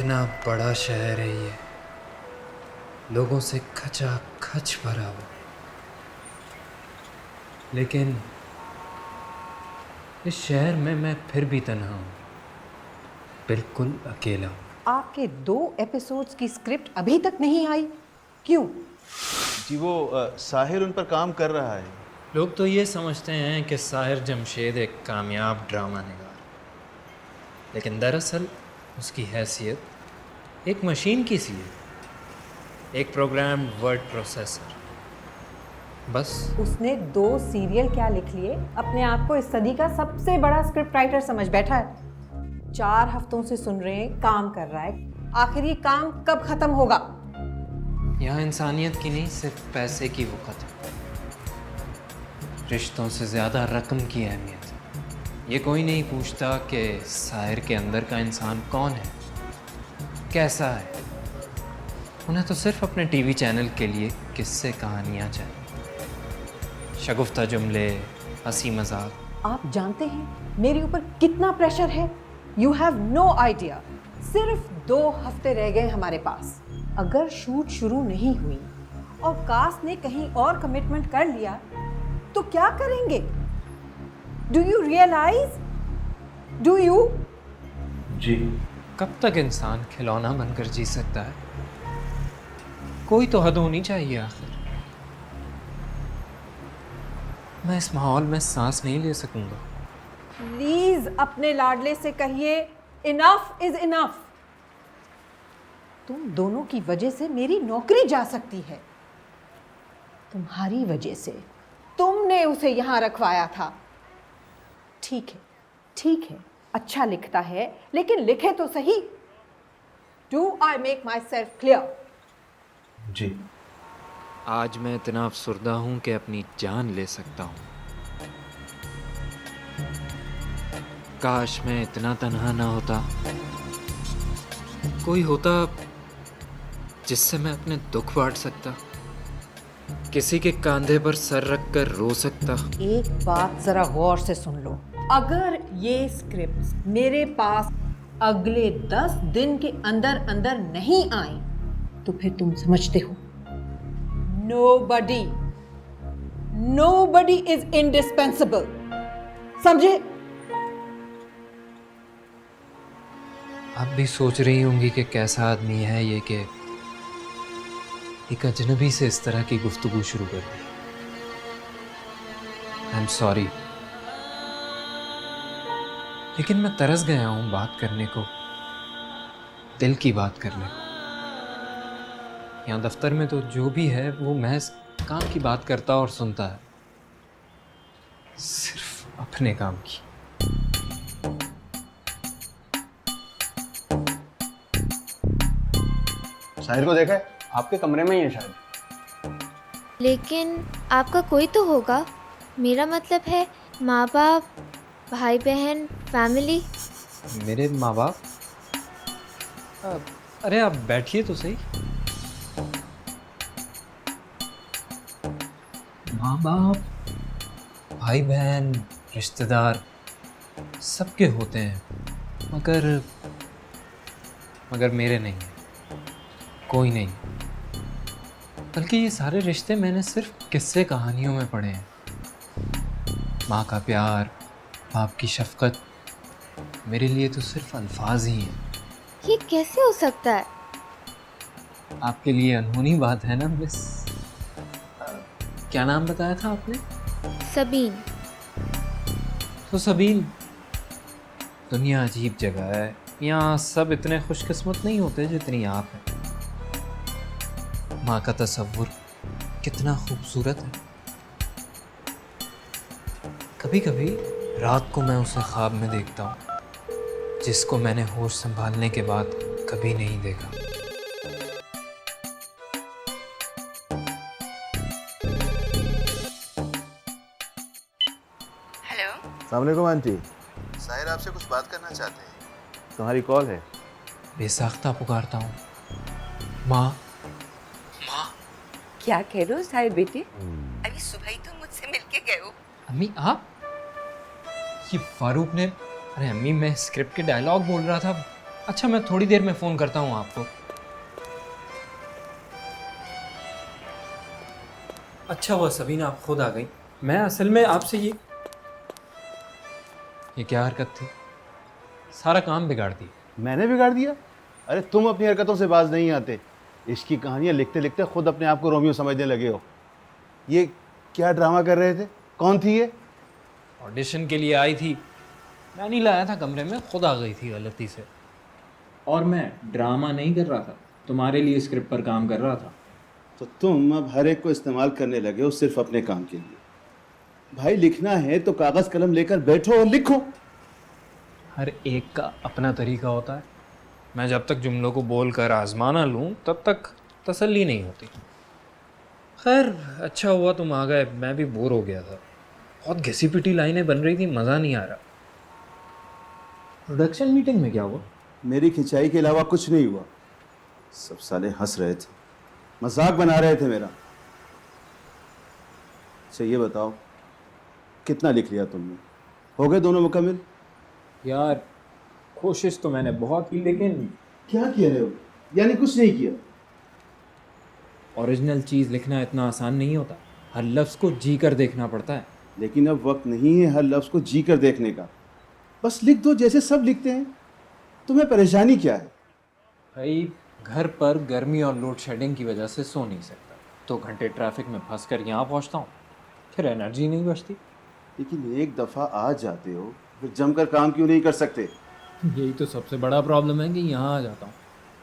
कितना बड़ा शहर है ये, लोगों से खचाखच भरा हुआ, लेकिन इस शहर में मैं फिर भी तन्हा हूँ, बिल्कुल अकेला। आपके 2 एपिसोड्स की स्क्रिप्ट अभी तक नहीं आई, क्यों? जी वो साहिर उन पर काम कर रहा है। लोग तो ये समझते हैं कि साहिर जमशेद एक कामयाब ड्रामा निगार, लेकिन दरअसल उसकी हैसियत एक मशीन की सी है, एक प्रोग्राम वर्ड प्रोसेसर। बस उसने 2 सीरियल क्या लिख लिए, अपने आप को इस सदी का सबसे बड़ा स्क्रिप्ट राइटर समझ बैठा है। 4 हफ्तों से सुन रहे हैं, काम कर रहा है। आखिर ये काम कब खत्म होगा? यहाँ इंसानियत की नहीं, सिर्फ पैसे की वक़्त है। रिश्तों से ज़्यादा रकम की अहमियत है। ये कोई नहीं पूछता कि साहिर के अंदर का इंसान कौन है, कैसा है। उन्हें तो सिर्फ अपने टीवी चैनल के लिए किस्से कहानियाँ चाहिए, शगुफ्ता जुमले, हंसी मजाक। आप जानते हैं मेरे ऊपर कितना प्रेशर है? You have no idea. सिर्फ 2 हफ्ते रह गए हमारे पास। अगर शूट शुरू नहीं हुई और कास्ट ने कहीं और कमिटमेंट कर लिया तो क्या करेंगे? Do you realise? Do you? जी कब तक इंसान खिलौना बनकर जी सकता है? कोई तो हद होनी चाहिए आखिर। मैं इस माहौल में सांस नहीं ले सकूंगा। प्लीज अपने लाडले से कहिए, इनफ इज इनफ। तुम दोनों की वजह से मेरी नौकरी जा सकती है। तुम्हारी वजह से। तुमने उसे यहां रखवाया था। ठीक है, ठीक है, अच्छा लिखता है, लेकिन लिखे तो सही। Do I make myself clear? जी आज मैं इतना अफसुर्दा हूं कि अपनी जान ले सकता हूं। काश मैं इतना तन्हा ना होता। कोई होता जिससे मैं अपने दुख बांट सकता, किसी के कंधे पर सर रख कर रो सकता। एक बात जरा गौर से सुन लो। अगर ये स्क्रिप्ट मेरे पास अगले 10 दिन के अंदर अंदर नहीं आई तो फिर तुम समझते हो, nobody is indispensable। समझे? आप भी सोच रही होंगी कि कैसा आदमी है ये कि एक अजनबी से इस तरह की गुफ्तगू शुरू कर दी। आई एम सॉरी, लेकिन मैं तरस गया हूं बात करने को, दिल की बात करने को। यहाँ दफ्तर में तो जो भी है वो महज काम की बात करता और सुनता है, सिर्फ अपने काम की। साहिर को देखा है? आपके कमरे में ही है शायद। लेकिन आपका कोई तो होगा। मेरा मतलब है माँ बाप, भाई बहन, फैमिली। मेरे माँ बाप? अरे आप बैठिए तो सही। माँ बाप, भाई बहन, रिश्तेदार सबके होते हैं, मगर मेरे नहीं है, कोई नहीं। बल्कि ये सारे रिश्ते मैंने सिर्फ किस्से कहानियों में पढ़े हैं। माँ का प्यार, बाप की शफकत मेरे लिए तो सिर्फ अल्फाज ही हैं। ये कैसे हो सकता है? आपके लिए अनहोनी बात है ना मिस। क्या नाम बताया था आपने? सबीन। तो सबीन, दुनिया अजीब जगह है। यहाँ सब इतने खुशकिस्मत नहीं होते जितनी आप हैं। माँ का तसव्वुर कितना खूबसूरत है। कभी कभी रात को मैं उसे ख्वाब में देखता हूँ, जिसको मैंने होश संभालने के बाद कभी नहीं देखा। हेलो। अस्सलाम वालेकुम आंटी। साहिर आपसे कुछ बात करना चाहते हैं। तुम्हारी कॉल है। बेसाख्ता पुकारता हूँ, माँ। क्या कह रहे हो साहिर बेटे? अभी सुबह ही तो मुझसे मिलके गए हो। अम्मी आप? ये फारूक ने, अरे अम्मी मैं स्क्रिप्ट के डायलॉग बोल रहा था, अच्छा, मैं थोड़ी देर में फ़ोन करता हूँ आपको। अच्छा हुआ सबीना आप खुद आ गई। मैं असल में आपसे ये क्या हरकत थी? सारा काम बिगाड़ दी। मैंने बिगाड़ दिया? अरे तुम अपनी हरकतों से बाज नहीं आते। इश्क की कहानियां लिखते लिखते खुद अपने आप को रोमियो समझने लगे हो। ये क्या ड्रामा कर रहे थे? कौन थी ये? ऑडिशन के लिए आई थी, मैं नहीं लाया था कमरे में, खुद आ गई थी गलती से। और मैं ड्रामा नहीं कर रहा था, तुम्हारे लिए स्क्रिप्ट पर काम कर रहा था। तो तुम अब हर एक को इस्तेमाल करने लगे हो सिर्फ अपने काम के लिए। भाई लिखना है तो कागज कलम लेकर बैठो और लिखो। हर एक का अपना तरीका होता है। मैं जब तक जुमलों को बोल कर आजमा ना लूँ तब तक तसल्ली नहीं होती। खैर, अच्छा हुआ तुम आ गए, मैं भी बोर हो गया था। बहुत घिसी पिटी लाइनें बन रही थी, मज़ा नहीं आ रहा। प्रोडक्शन मीटिंग में क्या हुआ? मेरी खिंचाई के अलावा कुछ नहीं हुआ। सब साले हंस रहे थे, मजाक बना रहे थे मेरा। अच्छा ये बताओ, कितना लिख लिया तुमने? हो गए दोनों मुकम्मल? यार, कोशिश तो मैंने बहुत की, लेकिन क्या किया रहे हो? यानी कुछ नहीं किया? ओरिजिनल चीज़ लिखना इतना आसान नहीं होता। हर लफ्ज़ को जी कर देखना पड़ता है। लेकिन अब वक्त नहीं है हर लफ्ज को जी कर देखने का। बस लिख दो जैसे सब लिखते हैं। तुम्हें परेशानी क्या है? भाई, घर पर गर्मी और लोड शेडिंग की वजह से सो नहीं सकता। 2 घंटे ट्रैफिक में फंस कर यहाँ पहुँचता हूँ, फिर एनर्जी नहीं बचती। लेकिन एक दफ़ा आ जाते हो फिर जमकर काम क्यों नहीं कर सकते? यही तो सबसे बड़ा प्रॉब्लम है कि यहाँ आ जाता हूँ,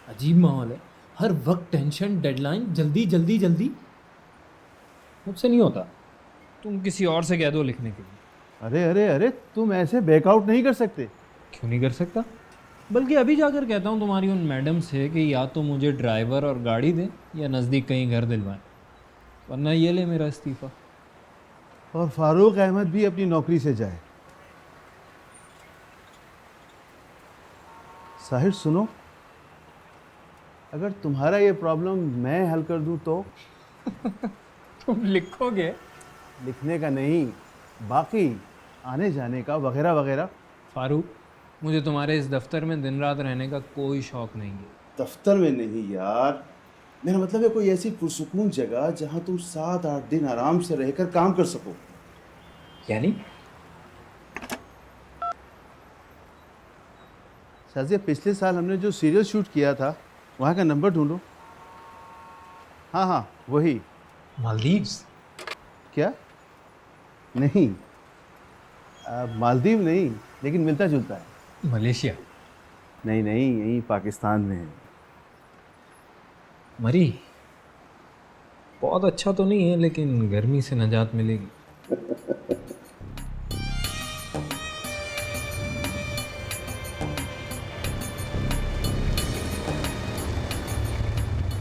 अजीब माहौल है, हर वक्त टेंशन, डेडलाइन, जल्दी जल्दी जल्दी। मुझसे नहीं होता, तुम किसी और से कह दो लिखने के लिए। अरे अरे अरे, तुम ऐसे बैकआउट नहीं कर सकते। क्यों नहीं कर सकता? बल्कि अभी जाकर कहता हूँ तुम्हारी उन मैडम से कि या तो मुझे ड्राइवर और गाड़ी दें या नज़दीक कहीं घर दिलवाएं, वरना ये ले मेरा इस्तीफ़ा। और फारूक अहमद भी अपनी नौकरी से जाए। साहिर सुनो, अगर तुम्हारा ये प्रॉब्लम मैं हल कर दूं तो? तुम लिखोगे? लिखने का नहीं, बाकी आने जाने का वगैरह वगैरह। फारूक, मुझे तुम्हारे इस दफ्तर में दिन रात रहने का कोई शौक़ नहीं है। दफ्तर में नहीं यार, मेरा मतलब है कोई ऐसी पुरसुकून जगह जहां तुम 7-8 दिन आराम से रहकर काम कर सको। यानी? शाजिया, पिछले साल हमने जो सीरियल शूट किया था वहाँ का नंबर ढूंढो। हाँ हाँ वही। मालदीव्स? क्या? नहीं, मालदीव नहीं, लेकिन मिलता जुलता है। मलेशिया? नहीं नहीं, यही पाकिस्तान में है। मरी? बहुत अच्छा तो नहीं है, लेकिन गर्मी से निजात मिलेगी।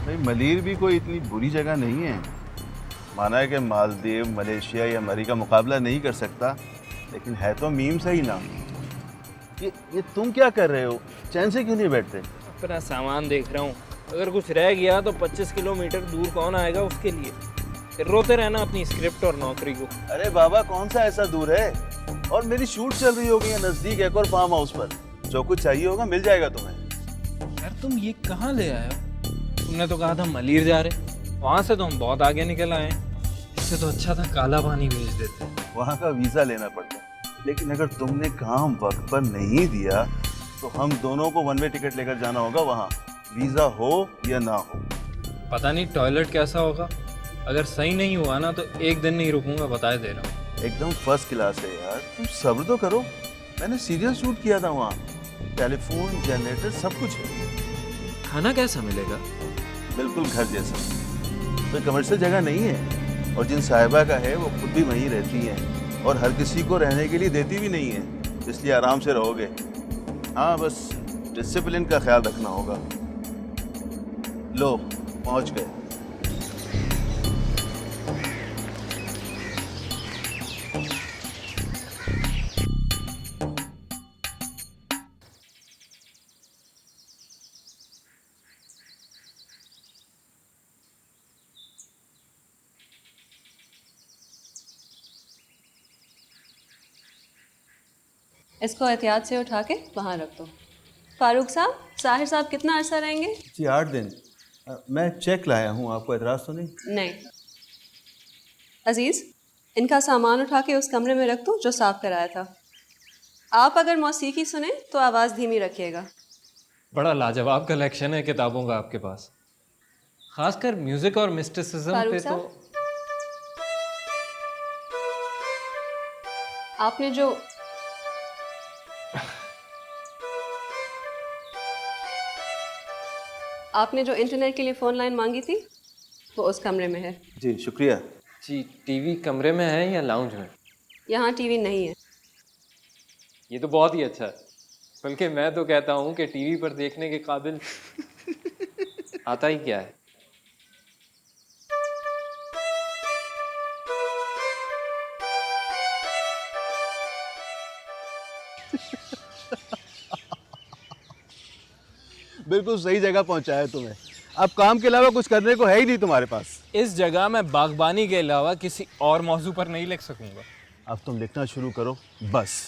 भाई मलीर भी कोई इतनी बुरी जगह नहीं है। माना है कि मालदीव, मलेशिया या मरी का मुकाबला नहीं कर सकता, लेकिन है तो मीम सही ना। ये तुम क्या कर रहे हो? चैन से क्यों नहीं बैठते? अपना सामान देख रहा हूँ, अगर कुछ रह गया तो 25 किलोमीटर दूर कौन आएगा उसके लिए। फिर रोते रहना अपनी स्क्रिप्ट और नौकरी को। अरे बाबा, कौन सा ऐसा दूर है? और मेरी शूट चल रही होगी नजदीक एक और फार्म हाउस पर। जो कुछ चाहिए होगा मिल जाएगा तुम्हें। यार तुम ये कहाँ ले आए हो? तुमने तो कहा था मलीर जा रहे, वहाँ से तो हम बहुत आगे निकल आए हैं। इससे तो अच्छा था काला पानी भेज देते। वहाँ का वीज़ा लेना पड़ता है, लेकिन अगर तुमने काम वक्त पर नहीं दिया तो हम दोनों को वन वे टिकट लेकर जाना होगा वहाँ, वीज़ा हो या ना हो। पता नहीं टॉयलेट कैसा होगा, अगर सही नहीं हुआ ना तो एक दिन नहीं रुकूंगा, बताए दे रहा हूँ। एकदम फर्स्ट क्लास है यार, तुम सब्र तो करो। मैंने सीरियल शूट किया था वहाँ, टेलीफोन, जनरेटर सब कुछ है। खाना कैसा मिलेगा? बिल्कुल घर जैसा, कोई कमर्शियल जगह नहीं है। और जिन साहिबा का है वो खुद भी वहीं रहती हैं और हर किसी को रहने के लिए देती भी नहीं है, इसलिए आराम से रहोगे। हाँ, बस डिसिप्लिन का ख्याल रखना होगा। लो पहुँच गए। इसको एहतियात से उठा के वहाँ रख दो। फारूक साहब, साहिर साहब कितना अरसा रहेंगे? जी 8 दिन। मैं चेक लाया हूँ, आपको एतराज़ तो नहीं? नहीं। अजीज, इनका सामान उठा के उस कमरे में रख दो जो साफ कराया था। आप अगर मौसीकी सुने तो आवाज़ धीमी रखिएगा। बड़ा लाजवाब कलेक्शन है किताबों का आपके पास, खासकर म्यूजिक और मिस्टिसिज्म फारूक पे तो। साहब, आपने जो इंटरनेट के लिए फ़ोन लाइन मांगी थी वो उस कमरे में है। जी शुक्रिया। जी, टीवी कमरे में है या लाउंज में? यहाँ टीवी नहीं है। ये तो बहुत ही अच्छा है, बल्कि मैं तो कहता हूँ कि टीवी पर देखने के काबिल आता ही क्या है। बिल्कुल सही जगह पहुंचाया तुम्हें। अब काम के अलावा कुछ करने को है ही नहीं तुम्हारे पास। इस जगह मैं बागबानी के अलावा किसी और मौजू पर नहीं लिख सकूंगा। अब तुम लिखना शुरू करो बस।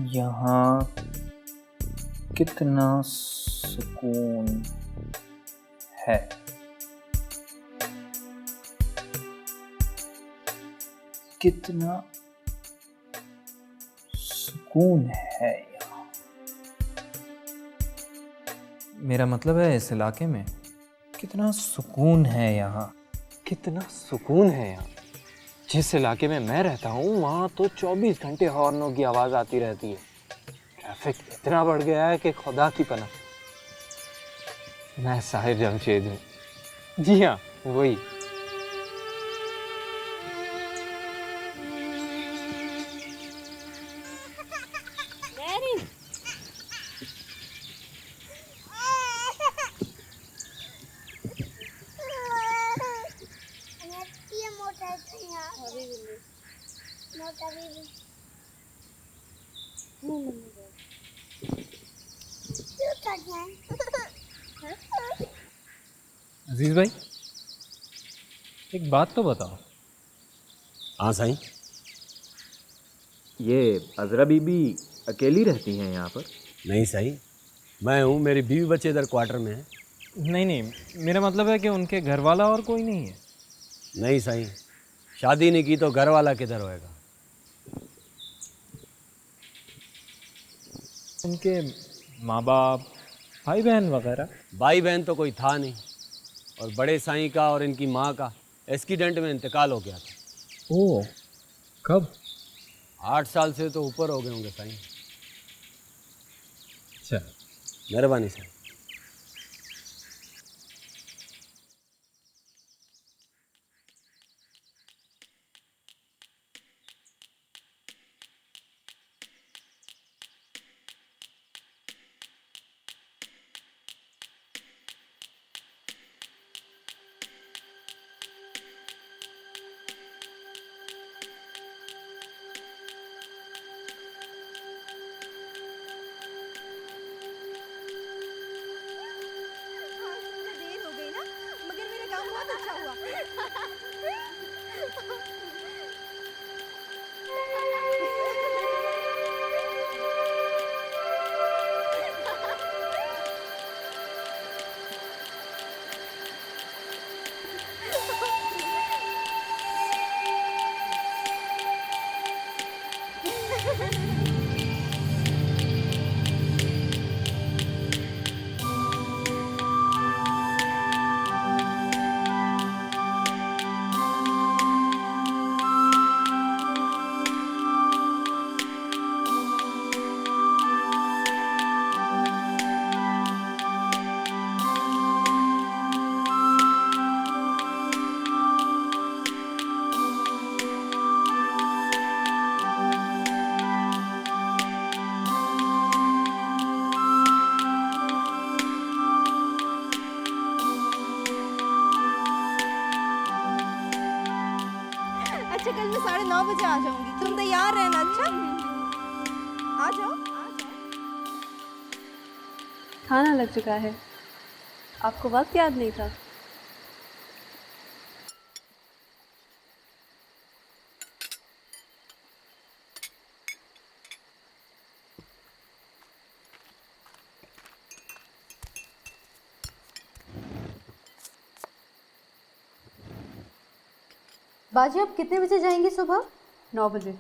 यहाँ कितना सुकून है। कितना सुकून है यहाँ। मेरा मतलब है इस इलाके में कितना सुकून है यहाँ। कितना सुकून है यहाँ। जिस इलाके में मैं रहता हूँ वहाँ तो 24 घंटे हॉर्नों की आवाज़ आती रहती है। ट्रैफिक इतना बढ़ गया है कि खुदा की पनाह। मैं साहिर जमशेद हूँ। जी हाँ, वही। अजीज भाई, एक बात तो बताओ। हाँ साईं। ये अजरा बीबी अकेली रहती हैं यहाँ पर? नहीं साईं, मैं हूँ, मेरी बीवी बच्चे इधर क्वार्टर में है। नहीं नहीं, मेरा मतलब है कि उनके घर वाला और कोई नहीं है। नहीं साईं, शादी नहीं की तो घर वाला किधर होएगा। उनके माँ बाप, भाई बहन वगैरह? भाई बहन तो कोई था नहीं, और बड़े साईं का और इनकी माँ का एक्सीडेंट में इंतकाल हो गया था। ओह, कब? 8 साल से तो ऊपर हो गए होंगे साईं। अच्छा, मेहरबानी साईं। कल मैं 9:30 बजे आ जाऊंगी, तुम तैयार रहना। अच्छा आ जाओ। खाना लग चुका है, आपको वक्त याद नहीं था? बाजी आप कितने बजे जाएंगे सुबह? 9 बजे।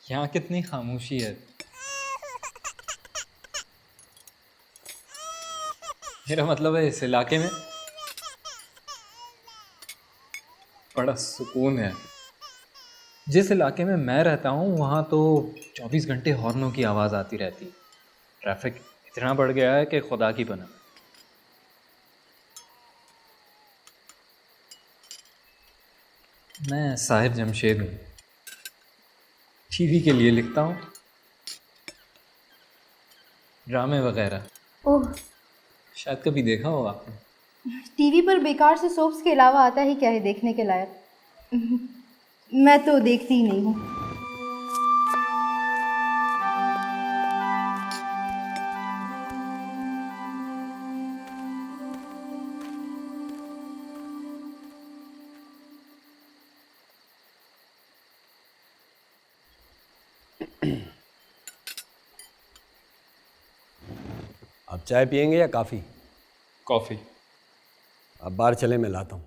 यहाँ कितनी खामोशी है। मेरा मतलब है इस इलाके में बड़ा सुकून है। जिस इलाके में मैं रहता हूँ वहाँ तो 24 घंटे हॉर्नों की आवाज़ आती रहती है। ट्रैफिक इतना बढ़ गया है कि खुदा की पनाह। मैं साहिर जमशेद हूँ, टीवी के लिए लिखता हूँ, ड्रामे वगैरह। ओह, शायद कभी देखा हो आपने। टीवी पर बेकार से सोप्स के अलावा आता ही क्या है देखने के लायक? मैं तो देखती ही नहीं हूँ। आप चाय पियेंगे या कॉफ़ी? कॉफ़ी। अब बाहर चले, मैं लाता हूँ।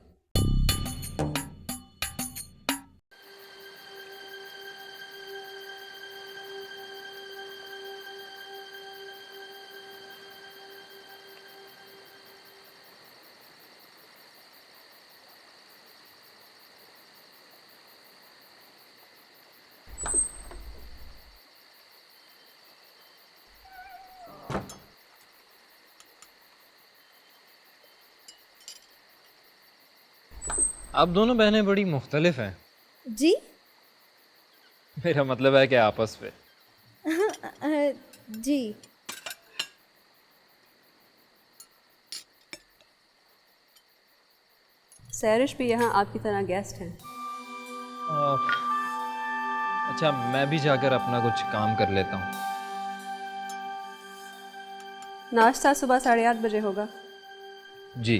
आप दोनों बहनें बड़ी मुख्तलिफ हैं। जी? मेरा मतलब है कि आपस में। जी। सैरिश भी यहाँ आपकी तरह गेस्ट हैं। अच्छा, मैं भी जाकर अपना कुछ काम कर लेता हूँ। नाश्ता सुबह 8:30 बजे होगा। जी।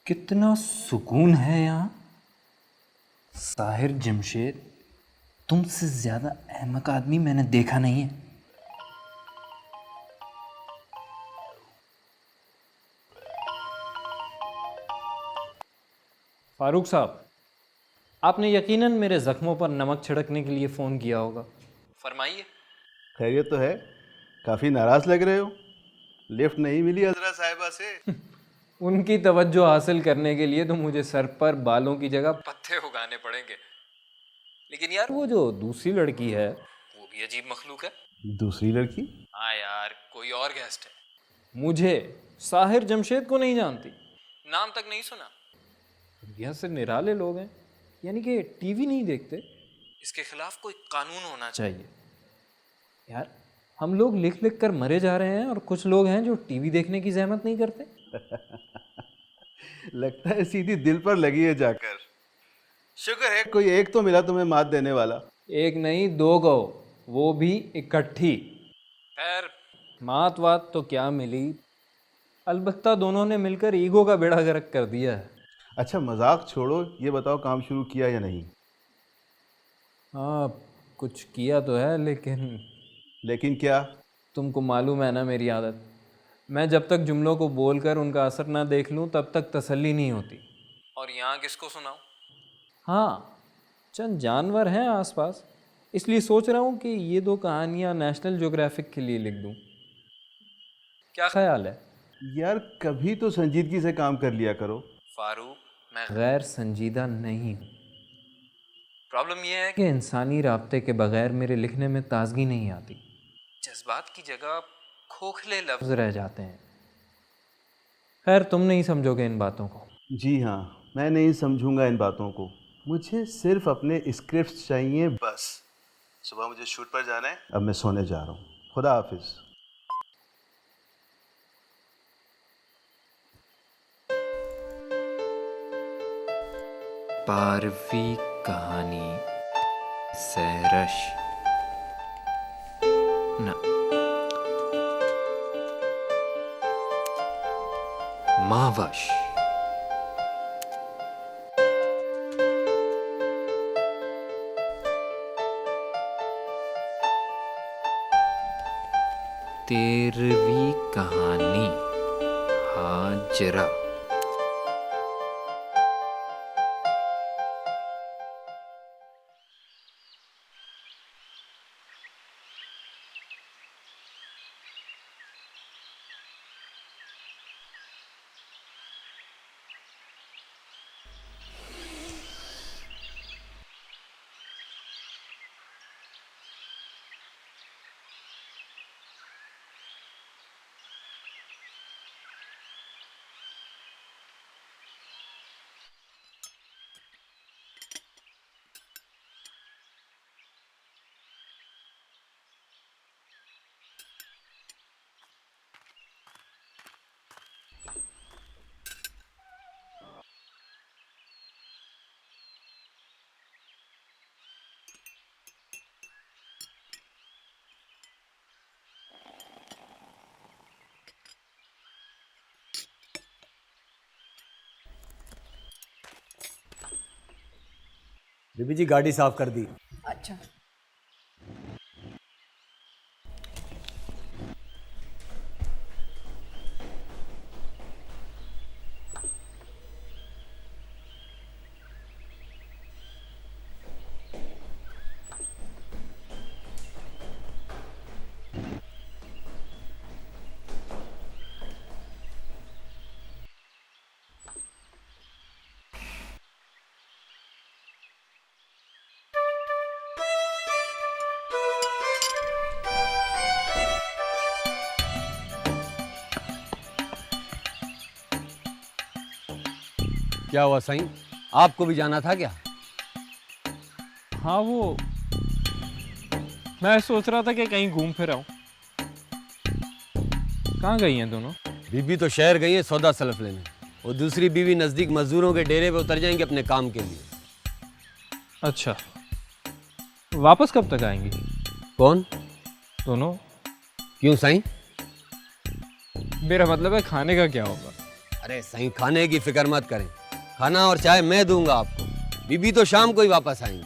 कितना सुकून है यहाँ। साहिर जमशेद, तुमसे ज्यादा अहमक आदमी मैंने देखा नहीं है। फारूक साहब, आपने यकीनन मेरे जख्मों पर नमक छिड़कने के लिए फ़ोन किया होगा। फरमाइए। खैरियत तो है? काफ़ी नाराज़ लग रहे हो। लिफ्ट नहीं मिली हजरा साहिबा से? उनकी तवज्जो हासिल करने के लिए तो मुझे सर पर बालों की जगह पत्ते उगाने पड़ेंगे। लेकिन यार वो जो दूसरी लड़की है वो भी अजीब मखलूक है। दूसरी लड़की? हाँ यार, कोई और गेस्ट है। मुझे साहिर जमशेद को नहीं जानती, नाम तक नहीं सुना। इंडिया से निराले लोग हैं, यानी कि टीवी नहीं देखते। इसके खिलाफ कोई कानून होना चाहिए। यार हम लोग लिख लिख कर मरे जा रहे हैं और कुछ लोग हैं जो टीवी देखने की जहमत नहीं करते। लगता है सीधी दिल पर लगी है जाकर। शुक्र है कोई एक तो मिला तुम्हें मात देने वाला। एक नहीं, 2 गो, वो भी इकट्ठी। खैर, मात वात तो क्या मिली, अलबत्ता दोनों ने मिलकर ईगो का बेड़ा गर्क कर दिया है। अच्छा मजाक छोड़ो, ये बताओ काम शुरू किया या नहीं? हाँ, कुछ किया तो है, लेकिन क्या? तुमको मालूम है ना मेरी आदत। मैं जब तक जुमलों को बोलकर उनका असर ना देख लूँ तब तक तसल्ली नहीं होती। और यहाँ किसको सुनाऊँ? हाँ, चंद जानवर हैं आसपास, इसलिए सोच रहा हूँ कि ये 2 कहानियाँ नेशनल ज्योग्राफिक के लिए लिख दूँ। क्या ख्याल है? यार कभी तो संजीदगी से काम कर लिया करो। फारूक, मैं गैर संजीदा नहीं हूँ। प्रॉब्लम यह है कि इंसानी राब्ते के बगैर मेरे लिखने में ताजगी नहीं आती। जज्बात की जगह खोखले लफ्ज रह जाते हैं। खैर तुम नहीं समझोगे इन बातों को। जी हाँ, मैं नहीं समझूंगा इन बातों को। मुझे सिर्फ अपने स्क्रिप्ट्स चाहिए बस। सुबह मुझे शूट पर जाना है, अब मैं सोने जा रहा हूँ। खुदा हाफिज। बारहवीं कहानी सहरश न मावश। तेरहवीं कहानी हाजरा। बीबी जी गाड़ी साफ कर दी। अच्छा। क्या हुआ साईं, आपको भी जाना था क्या? हाँ वो मैं सोच रहा था कि कहीं घूम फिर आऊं। कहाँ गई हैं दोनों? बीबी तो शहर गई है सौदा सलफ लेने, और दूसरी बीवी नज़दीक मजदूरों के डेरे पे उतर जाएंगे अपने काम के लिए। अच्छा, वापस कब तक आएंगी? कौन? दोनों। क्यों साईं? मेरा मतलब है खाने का क्या होगा? अरे साईं खाने की फिक्र मत करें, खाना और चाय मैं दूंगा आपको। बीबी तो शाम को ही वापस आएंगी।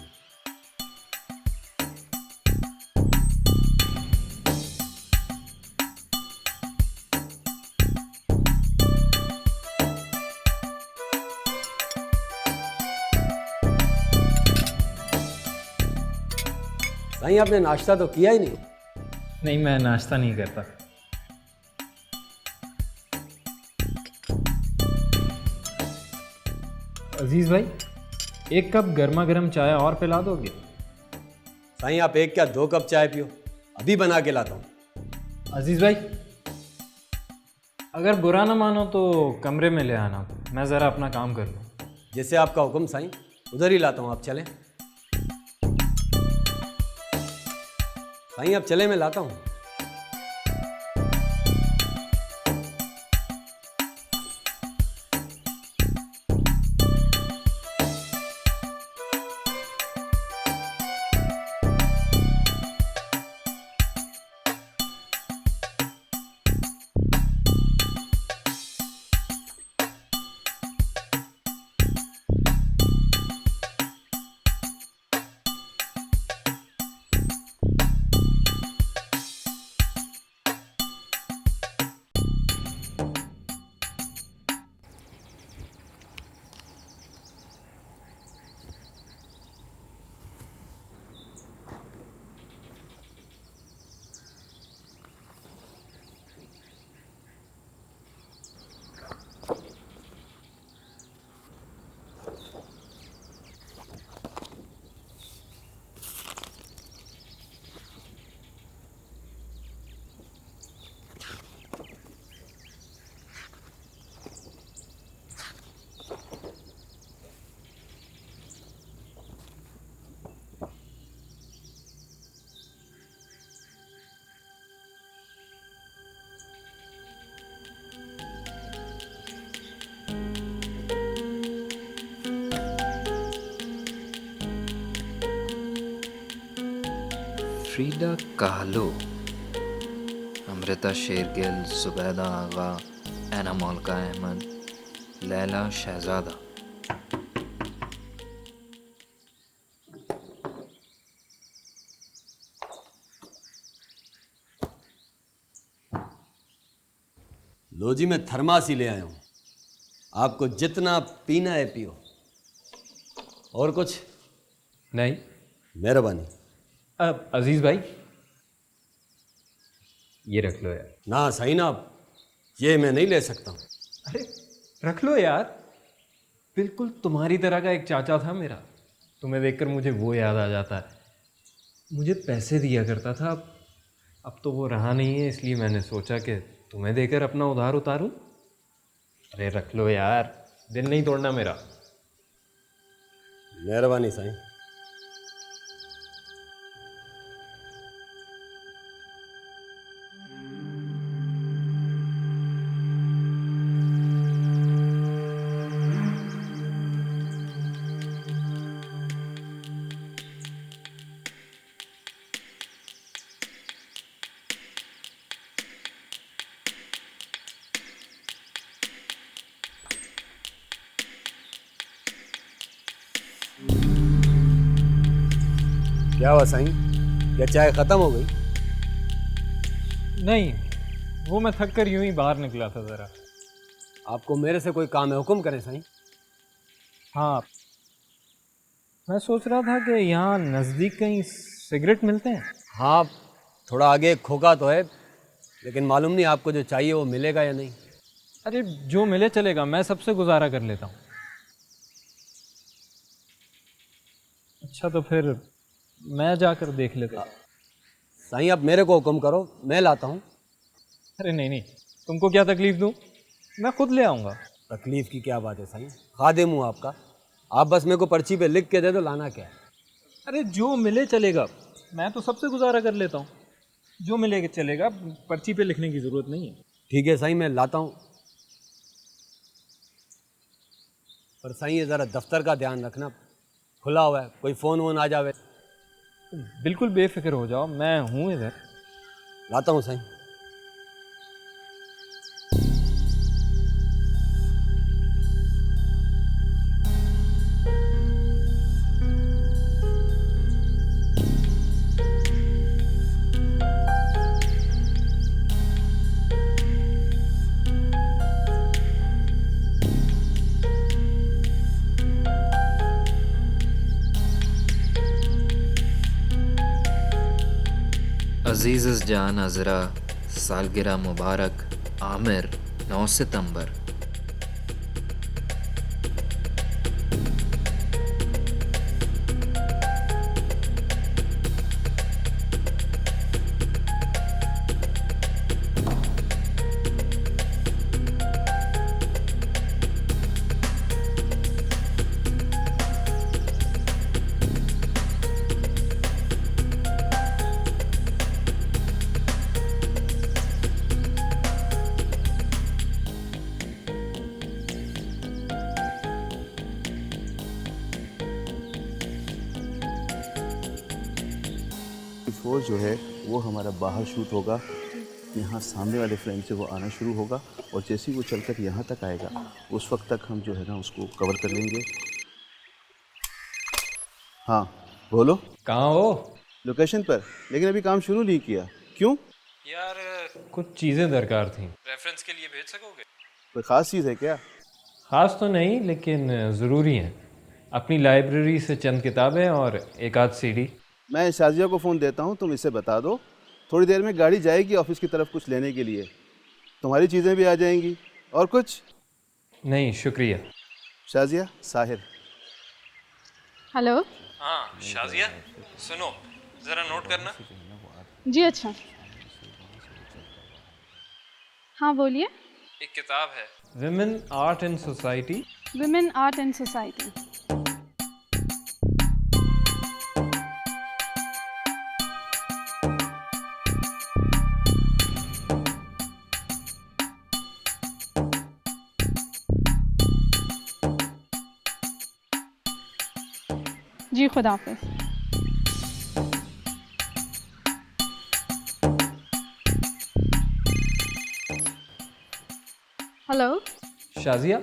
साईं आपने नाश्ता तो किया ही नहीं। नहीं, मैं नाश्ता नहीं करता। अजीज भाई, एक कप गर्मा गर्म चाय और पिला दोगे? साईं आप एक क्या 2 कप चाय पियो, अभी बना के लाता हूँ। अजीज भाई, अगर बुरा ना मानो तो कमरे में ले आना, मैं ज़रा अपना काम कर लूँ। जैसे आपका हुक्म साईं, उधर ही लाता हूँ, आप चलें। साईं आप चले, मैं लाता हूँ। फ्रीडा कालो, अमृता शेरगिल, जुबैदा आगा, एना मौलका अहमद, लैला शहजादा। लो जी, मैं थर्मास ही ले आया हूँ। आपको जितना पीना है पियो। और कुछ? नहीं। मेहरबानी। अब अजीज भाई, ये रख लो यार। ना सही ना, ये मैं नहीं ले सकता। अरे रख लो यार, बिल्कुल तुम्हारी तरह का एक चाचा था मेरा। तुम्हें देखकर मुझे वो याद आ जाता है। मुझे पैसे दिया करता था, अब तो वो रहा नहीं है, इसलिए मैंने सोचा कि तुम्हें देकर अपना उधार उतारूं। अरे रख लो यार, दिल नहीं तोड़ना मेरा। मेहरबानी साईं। क्या हुआ साईं, क्या चाय खत्म हो गई? नहीं, वो मैं थक कर यूं ही बाहर निकला था ज़रा। आपको मेरे से कोई काम है, हुक्म करें साईं। हाँ, मैं सोच रहा था कि यहाँ नज़दीक कहीं सिगरेट मिलते हैं। हाँ, थोड़ा आगे एक खोखा तो है, लेकिन मालूम नहीं आपको जो चाहिए वो मिलेगा या नहीं। अरे जो मिले चलेगा, मैं सबसे गुजारा कर लेता हूँ। अच्छा तो फिर मैं जाकर देख लेता। साईं आप मेरे को हुक्म करो, मैं लाता हूँ। अरे नहीं नहीं, तुमको क्या तकलीफ़ दूँ, मैं खुद ले आऊँगा। तकलीफ़ की क्या बात है साईं, खादिम हूँ आपका। आप बस मेरे को पर्ची पे लिख के दे दो, लाना क्या है। अरे जो मिले चलेगा, मैं तो सबसे गुजारा कर लेता हूँ। जो मिलेगा चलेगा, पर्ची पे लिखने की ज़रूरत नहीं है। ठीक है साईं, मैं लाता हूँ। पर साईं ये ज़रा दफ्तर का ध्यान रखना, खुला हुआ है, कोई फ़ोन वोन आ जावे। बिल्कुल बेफिक्र हो जाओ, मैं हूँ इधर। लाता हूँ साईं। अजीज़ जान अज़रा, सालगिरह मुबारक, आमिर, 9 सितंबर। फोर जो है वो हमारा बाहर शूट होगा, यहाँ सामने वाले फ्रेम से वो आना शुरू होगा और जैसे ही वो चलकर यहाँ तक आएगा उस वक्त तक हम जो है ना उसको कवर कर लेंगे। हाँ बोलो। कहाँ हो? लोकेशन पर, लेकिन अभी काम शुरू नहीं किया। क्यों? यार कुछ चीज़ें दरकार थी, रेफरेंस के लिए भेज सकोगे? कोई ख़ास चीज़ है क्या? ख़ास तो नहीं, लेकिन ज़रूरी हैं। अपनी लाइब्रेरी से चंद किताबें और एक आध सीडी। मैं शाजिया को फ़ोन देता हूँ, तुम इसे बता दो। थोड़ी देर में गाड़ी जाएगी ऑफिस की तरफ कुछ लेने के लिए, तुम्हारी चीज़ें भी आ जाएंगी। और कुछ नहीं, शुक्रिया। शाजिया, साहिर। हेलो। हाँ शाजिया, सुनो ज़रा नोट करना। जी अच्छा। हाँ बोलिए। एक किताब है, women art and society. Women art and society. जी खुदा हाफिज़। हेलो। शाजिया,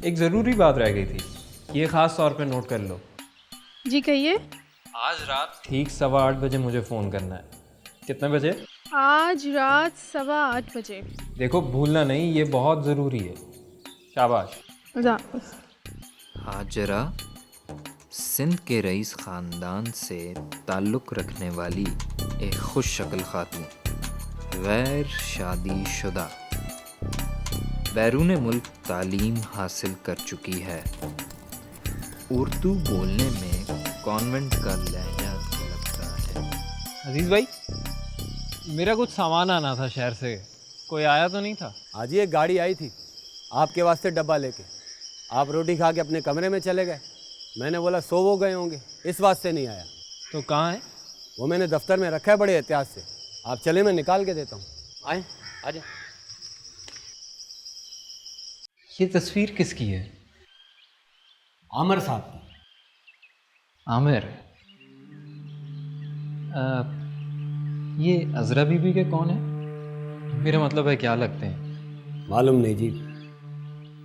एक ज़रूरी बात रह गई थी, ये ख़ास तौर पे नोट कर लो। जी कहिए। आज रात ठीक 8:15 बजे मुझे फ़ोन करना है। कितने बजे? आज रात 8:15 बजे। देखो भूलना नहीं, ये बहुत ज़रूरी है। शाबाश। खुदा हाफ़िज़। हाजरा सिंध के रईस ख़ानदान से ताल्लुक़ रखने वाली एक खुश शक्ल खातून, गैर शादीशुदा, बैरून मुल्क तालीम हासिल कर चुकी है, उर्दू बोलने में कॉन्वेंट का लहजा लगता है। अजीज़ भाई, मेरा कुछ सामान आना था शहर से, कोई आया तो नहीं था? आज ही एक गाड़ी आई थी आपके वास्ते डब्बा लेके। आप रोटी खा के अपने कमरे में चले गए। मैंने बोला सो वो गए होंगे, इस वास्ते नहीं आया। तो कहाँ है? वो मैंने दफ्तर में रखा है बड़े एहतियात से। आप चले, मैं निकाल के देता हूँ। आए, आजा। ये तस्वीर किसकी है? आमिर साहब की। आमिर? ये अजरा बीबी के कौन है? मेरा मतलब है क्या लगते हैं? मालूम नहीं जी,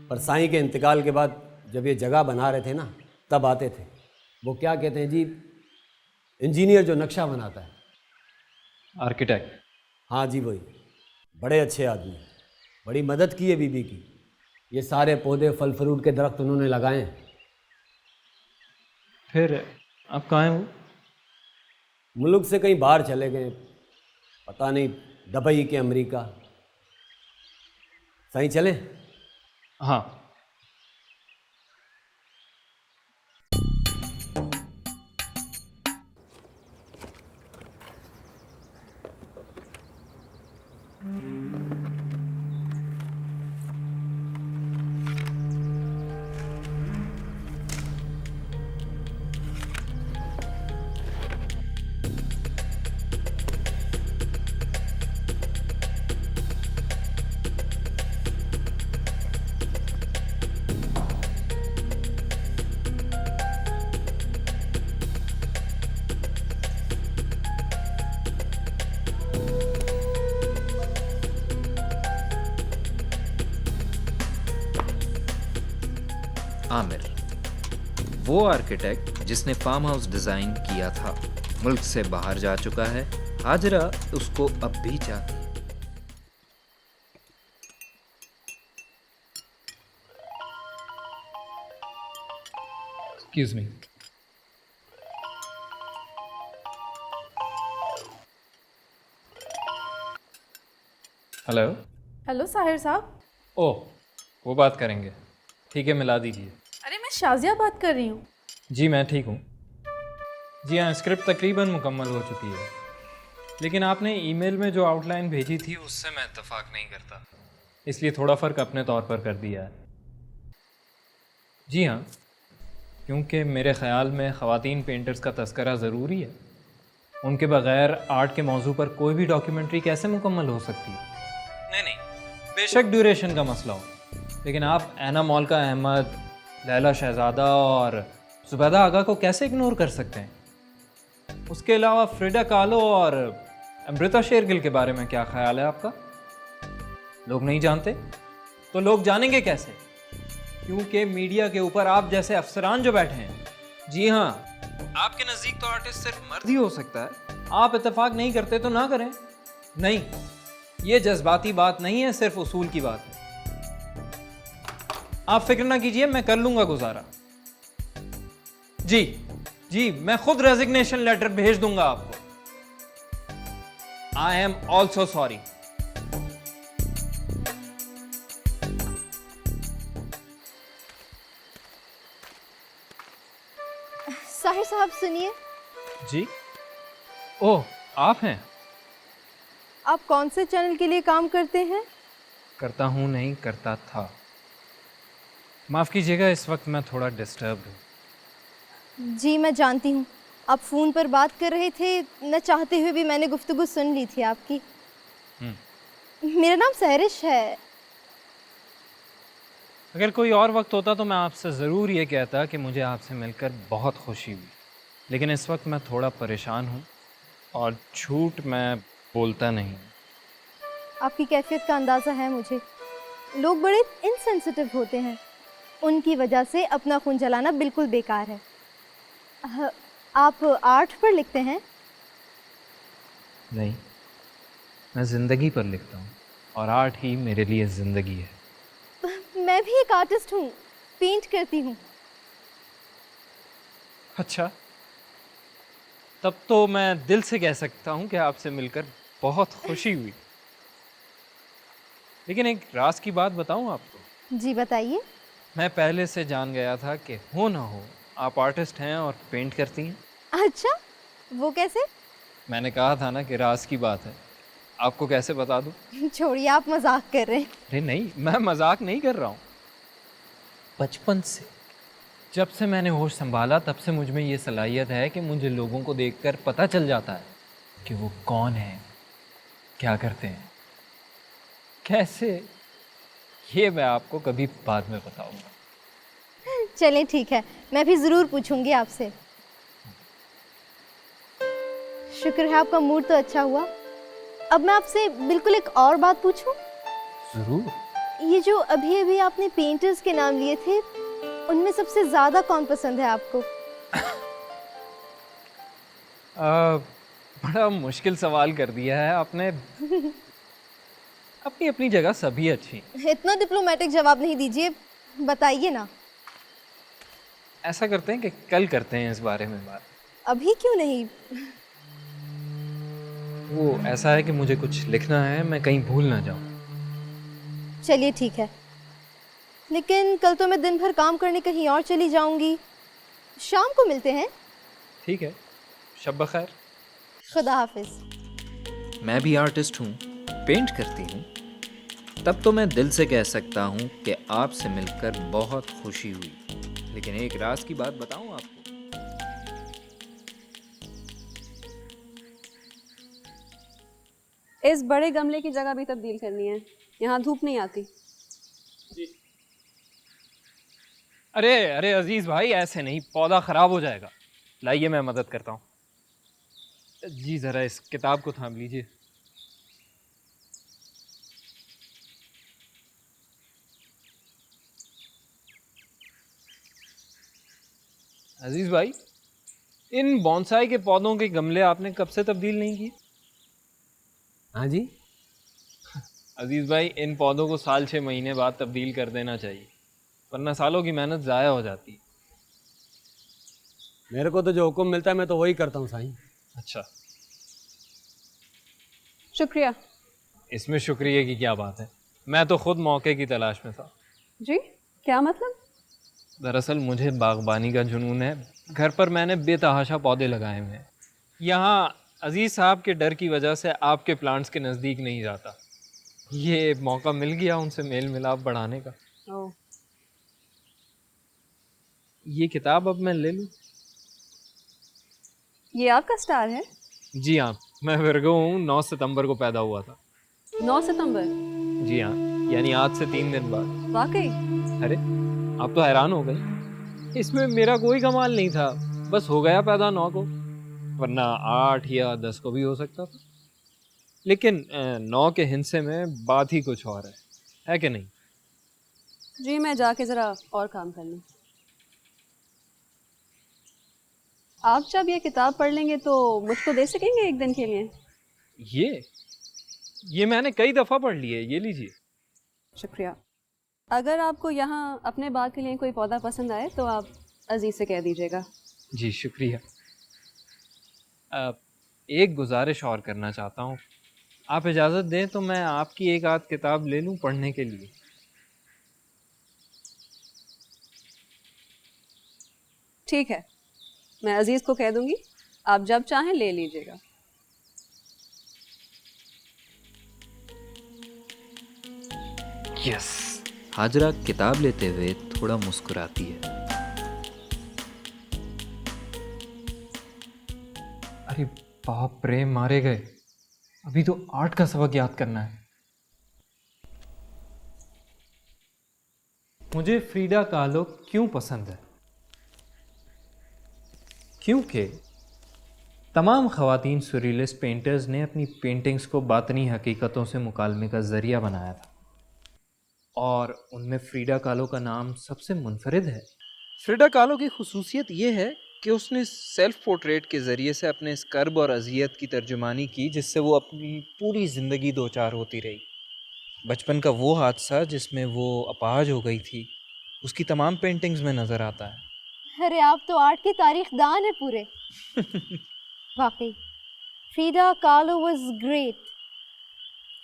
पर साईं के इंतकाल के बाद जब ये जगह बना रहे थे ना, तब आते थे। वो क्या कहते हैं जी, इंजीनियर जो नक्शा बनाता है। आर्किटेक्ट? हाँ जी वही। बड़े अच्छे आदमी, बड़ी मदद की है बीबी की। ये सारे पौधे फल फ्रूट के दरख्त उन्होंने लगाए हैं। फिर अब कहाँ हैं वो? मुल्क से कहीं बाहर चले गए, पता नहीं दुबई के अमेरिका। सही चले? हाँ। आमिर, वो आर्किटेक्ट जिसने फार्म हाउस डिज़ाइन किया था, मुल्क से बाहर जा चुका है। हाजरा उसको अब भी चाहती है। Excuse me. Hello. Hello Sahir साहब। ओह, वो बात करेंगे। ठीक है, मिला दीजिए। अरे मैं शाजिया बात कर रही हूँ। जी मैं ठीक हूँ। जी हाँ, स्क्रिप्ट तकरीबन मुकम्मल हो चुकी है, लेकिन आपने ईमेल में जो आउटलाइन भेजी थी उससे मैं इत्तेफाक नहीं करता, इसलिए थोड़ा फ़र्क अपने तौर पर कर दिया है। जी हाँ, क्योंकि मेरे ख़्याल में ख़वातीन पेंटर्स का तज़किरा ज़रूरी है। उनके बग़ैर आर्ट के मौजू पर कोई भी डॉक्यूमेंट्री कैसे मुकम्मल हो सकती है? नहीं, बेशक ड्यूरेशन का मसला हो, लेकिन आप ऐना मौलिका अहमद, लैला शहज़ादा और ज़ुबैदा आगा को कैसे इग्नोर कर सकते हैं? उसके अलावा फ्रिडा कालो और अमृता शेरगिल के बारे में क्या ख्याल है आपका? लोग नहीं जानते तो लोग जानेंगे कैसे? क्योंकि मीडिया के ऊपर आप जैसे अफसरान जो बैठे हैं। जी हाँ, आपके नज़दीक तो आर्टिस्ट सिर्फ मर्द ही हो सकता है। आप इत्तेफाक नहीं करते तो ना करें। नहीं, ये जज्बाती बात नहीं है, सिर्फ उसूल की बात है। आप फिक्र ना कीजिए, मैं कर लूंगा गुजारा। जी जी, मैं खुद रेजिग्नेशन लेटर भेज दूंगा आपको। I am also sorry. Sahir साहब सुनिए। जी। ओह, आप हैं? आप कौन से चैनल के लिए काम करते हैं? करता हूँ नहीं, करता था। माफ़ कीजिएगा, इस वक्त मैं थोड़ा डिस्टर्ब हूँ। जी मैं जानती हूँ, आप फ़ोन पर बात कर रहे थे, न चाहते हुए भी मैंने गुफ्तगू सुन ली थी आपकी। मेरा नाम सहरिश है। अगर कोई और वक्त होता तो मैं आपसे ज़रूर ये कहता कि मुझे आपसे मिलकर बहुत खुशी हुई, लेकिन इस वक्त मैं थोड़ा परेशान हूँ और झूठ मैं बोलता नहीं। आपकी कैफियत का अंदाज़ा है मुझे। लोग बड़े इनसेंसिटिव होते हैं, उनकी वजह से अपना खून जलाना बिल्कुल बेकार है। आप आर्ट पर लिखते हैं? नहीं, मैं ज़िंदगी पर लिखता हूँ और आर्ट ही मेरे लिए ज़िंदगी है। मैं भी एक आर्टिस्ट हूँ, पेंट करती हूँ। अच्छा, तब तो मैं दिल से कह सकता हूँ कि आपसे मिलकर बहुत खुशी हुई। लेकिन एक राज की बात बताऊँ आपको? जी बताइए। मैं पहले से जान गया था कि हो ना हो आप आर्टिस्ट हैं और पेंट करती हैं। अच्छा, वो कैसे? मैंने कहा था ना कि राज की बात है, आपको कैसे बता दूँ? छोड़िए, आप मजाक कर रहे हैं। अरे नहीं, मैं मजाक नहीं कर रहा हूँ। बचपन से, जब से मैंने होश संभाला तब से मुझ में ये सलाहियत है कि मुझे लोगों को देखकर पता चल जाता है कि वो कौन है, क्या करते हैं, कैसे। ये मैं आपको कभी बाद में बताऊंगा। चलें ठीक है, मैं भी ज़रूर पूछूंगी आपसे। शुक्र है आपका मूड तो अच्छा हुआ। अब मैं आपसे बिल्कुल एक और बात पूछूं? जरूर। ये जो अभी अभी आपने पेंटर्स के नाम लिए थे, उनमें सबसे ज़्यादा कौन पसंद है आपको? बड़ा मुश्किल सवाल कर दिया है आपने। अपनी अपनी जगह सभी अच्छी। इतना डिप्लोमेटिक जवाब नहीं दीजिए, बताइए ना। ऐसा करते हैं कि कल करते हैं इस बारे में बात। अभी क्यों नहीं? वो ऐसा है कि मुझे कुछ लिखना है, मैं कहीं भूल ना जाऊं। चलिए ठीक है, लेकिन कल तो मैं दिन भर काम करने कहीं और चली जाऊंगी। शाम को मिलते हैं। ठीक है, शब बखैर। खुदा हाफिज। मैं भी आर्टिस्ट हूँ, पेंट करती हूँ, तब तो मैं दिल से कह सकता हूँ कि आपसे मिलकर बहुत खुशी हुई। लेकिन एक राज की बात बताऊँ आपको? इस बड़े गमले की जगह भी तब्दील करनी है, यहाँ धूप नहीं आती। अरे अरे अजीज भाई, ऐसे नहीं, पौधा खराब हो जाएगा। लाइए मैं मदद करता हूँ। जी ज़रा इस किताब को थाम लीजिए। अजीज भाई, इन बॉन्साई के पौधों के गमले आपने कब से तब्दील नहीं किए? हाँ जी। अजीज भाई, इन पौधों को साल 6 महीने बाद तब्दील कर देना चाहिए, वरना सालों की मेहनत ज़ाया हो जाती है। मेरे को तो जो हुक्म मिलता है मैं तो वही करता हूँ साईं। अच्छा, शुक्रिया। इसमें शुक्रिया की क्या बात है, मैं तो खुद मौके की तलाश में था। जी, क्या मतलब? दरअसल मुझे बागबानी का जुनून है। घर पर मैंने बेतहाशा पौधे लगाए हुए हैं। यहाँ अजीज साहब के डर की वजह से आपके प्लांट्स के नज़दीक नहीं जाता। ये मौका मिल गया उनसे मेल मिलाप बढ़ाने का। ओह, ये किताब अब मैं ले लूँ? ये आपका स्टार है? जी हाँ, मैं विर्गो हूँ, 9 सितंबर को पैदा हुआ था। 9 सितंबर? जी हाँ, यानी आज से 3 दिन बाद। वाकई? अरे आप तो हैरान हो गई। इसमें मेरा कोई कमाल नहीं था, बस हो गया पैदा 9 को, वरना 8 या 10 को भी हो सकता था। लेकिन 9 के हिस्से में बात ही कुछ और है कि नहीं? जी, मैं जाके ज़रा और काम कर लूँ। आप जब ये किताब पढ़ लेंगे तो मुझको दे सकेंगे एक दिन के लिए? ये मैंने कई दफ़ा पढ़ ली है, ये लीजिए। शुक्रिया। अगर आपको यहाँ अपने बाग के लिए कोई पौधा पसंद आए तो आप अजीज़ से कह दीजिएगा। जी शुक्रिया। एक गुजारिश और करना चाहता हूँ, आप इजाज़त दें तो मैं आपकी एक आध किताब ले लूँ पढ़ने के लिए। ठीक है, मैं अजीज़ को कह दूंगी, आप जब चाहें ले लीजिएगा। यस। हाजरा किताब लेते हुए थोड़ा मुस्कुराती है। अरे बाप रे, मारे गए। अभी तो आर्ट का सबक याद करना है। मुझे फ्रीडा कालो क्यों पसंद है? क्योंकि तमाम ख़वातीन सुरीलिस्ट पेंटर्स ने अपनी पेंटिंग्स को बातनी हकीकतों से मुकालमे का ज़रिया बनाया था। और उनमें फ्रीडा कालो का नाम सबसे मुनफरिद है। फ्रिडा कालो की खुसूसियत ये है कि उसने सेल्फ पोर्ट्रेट के ज़रिए से अपने इस कर्ब और अजियत की तर्जुमानी की जिससे वो अपनी पूरी ज़िंदगी दो चार होती रही। बचपन का वो हादसा जिसमें वो अपाहज हो गई थी, उसकी तमाम पेंटिंग्स में नज़र आता है। अरे आप तो आर्ट के तारीख दान है पूरे। वाकई फ्रीडा कालो वाज ग्रेट,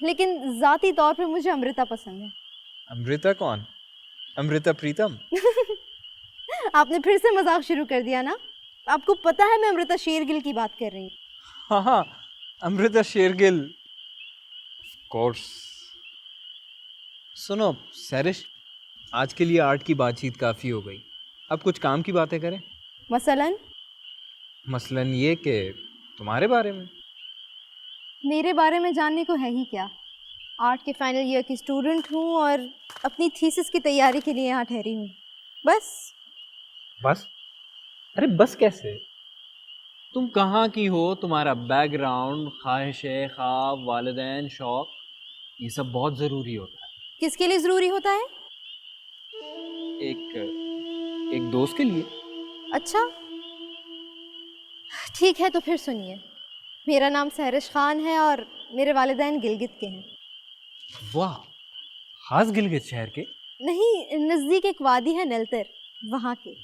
लेकिन ज़ाती तौर पे मुझे अमृता पसंद है। अमृता कौन? अमृता प्रीतम? आपने फिर से मजाक शुरू कर दिया ना। आपको पता है मैं अमृता शेरगिल की बात कर रही हूँ। हाँ हाँ, अमृता शेरगिल, कोर्स। सुनो सैरिश, आज के लिए आर्ट की बातचीत काफ़ी हो गई, अब कुछ काम की बातें करें। मसलन ये कि तुम्हारे बारे में। मेरे बारे में जानने को है ही क्या। आर्ट के फाइनल ईयर की स्टूडेंट हूँ और अपनी थीसिस की तैयारी के लिए यहाँ ठहरी हूँ। बस। बस? अरे बस कैसे? तुम कहाँ की हो, तुम्हारा बैकग्राउंड, ख्वाहिशें, ख्वाब, वालिदैन, शौक, ये सब बहुत ज़रूरी होता है। किसके लिए ज़रूरी होता है? एक दोस्त के लिए। अच्छा ठीक है, तो फिर सुनिए। मेरा नाम सहरिश खान है और मेरे वालिदैन गिलगित के हैं। वाह, खास गिलगित शहर के? नहीं, नज़दीक एक वादी है नलतर, वहाँ के।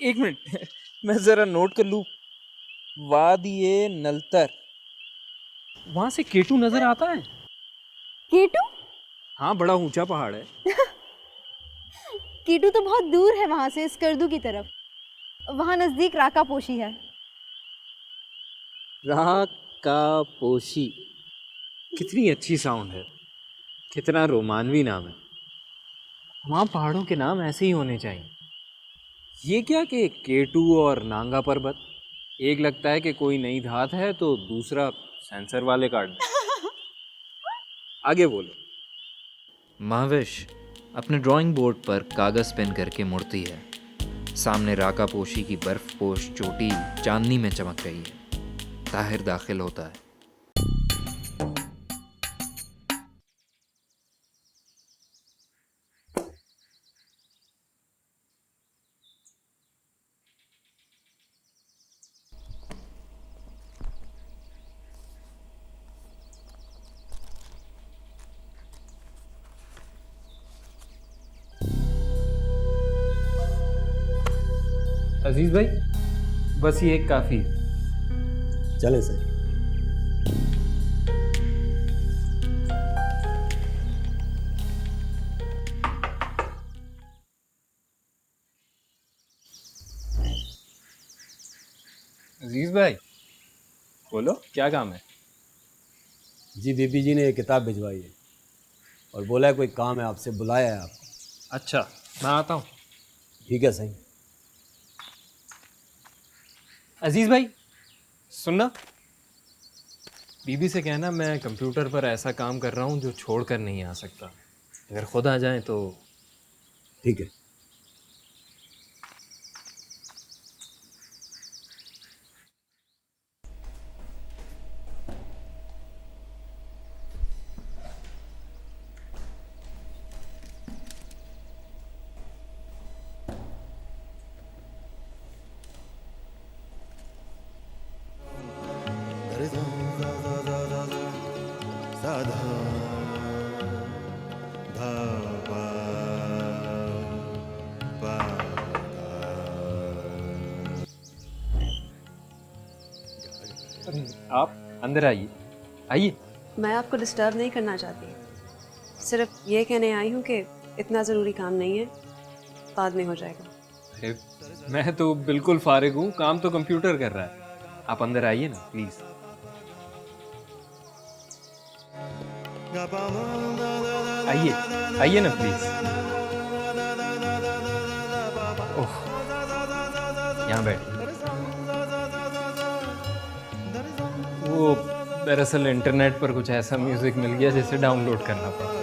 एक मिनट, मैं ज़रा नोट कर लूँ। वादिये नलतर, वहाँ से केटू नज़र आता है? केटू? हाँ, बड़ा ऊंचा पहाड़ है। केटू तो बहुत दूर है वहाँ से, स्कर्दू की तरफ। वहाँ नज़दीक राकापोशी है। राकापोशी, कितनी अच्छी साउंड है, कितना रोमानवी नाम है। वहाँ पहाड़ों के नाम ऐसे ही होने चाहिए। ये क्या कि केटू और नांगा पर्वत, एक लगता है कि कोई नई धात है तो दूसरा सेंसर वाले कार्ड। आगे बोलो। महाविश अपने ड्राइंग बोर्ड पर कागज़ पेन करके मुड़ती है। सामने राकापोशी की बर्फपोश चोटी चांदनी में चमक रही है। ताहिर दाखिल होता है। अजीज भाई, बस ये एक काफ़ी। चले सर। अजीज भाई बोलो, क्या काम है? जी बीबी जी ने ये किताब भिजवाई है और बोला है कोई काम है, आपसे बुलाया है आपको। अच्छा, मैं आता हूँ। ठीक है सही। अजीज भाई सुनना, बीबी से कहना मैं कंप्यूटर पर ऐसा काम कर रहा हूँ जो छोड़कर नहीं आ सकता। अगर खुद आ जाए तो। ठीक है। आप अंदर आइए, आइए। मैं आपको डिस्टर्ब नहीं करना चाहती, सिर्फ ये कहने आई हूँ कि इतना ज़रूरी काम नहीं है, बाद में हो जाएगा। अरे मैं तो बिल्कुल फारिग हूँ, काम तो कंप्यूटर कर रहा है। आप अंदर आइए ना प्लीज़। आइए आइए ना प्लीज़। ओह, यहाँ बैठिए। वो दरअसल इंटरनेट पर कुछ ऐसा म्यूज़िक मिल गया जिसे डाउनलोड करना पड़ा।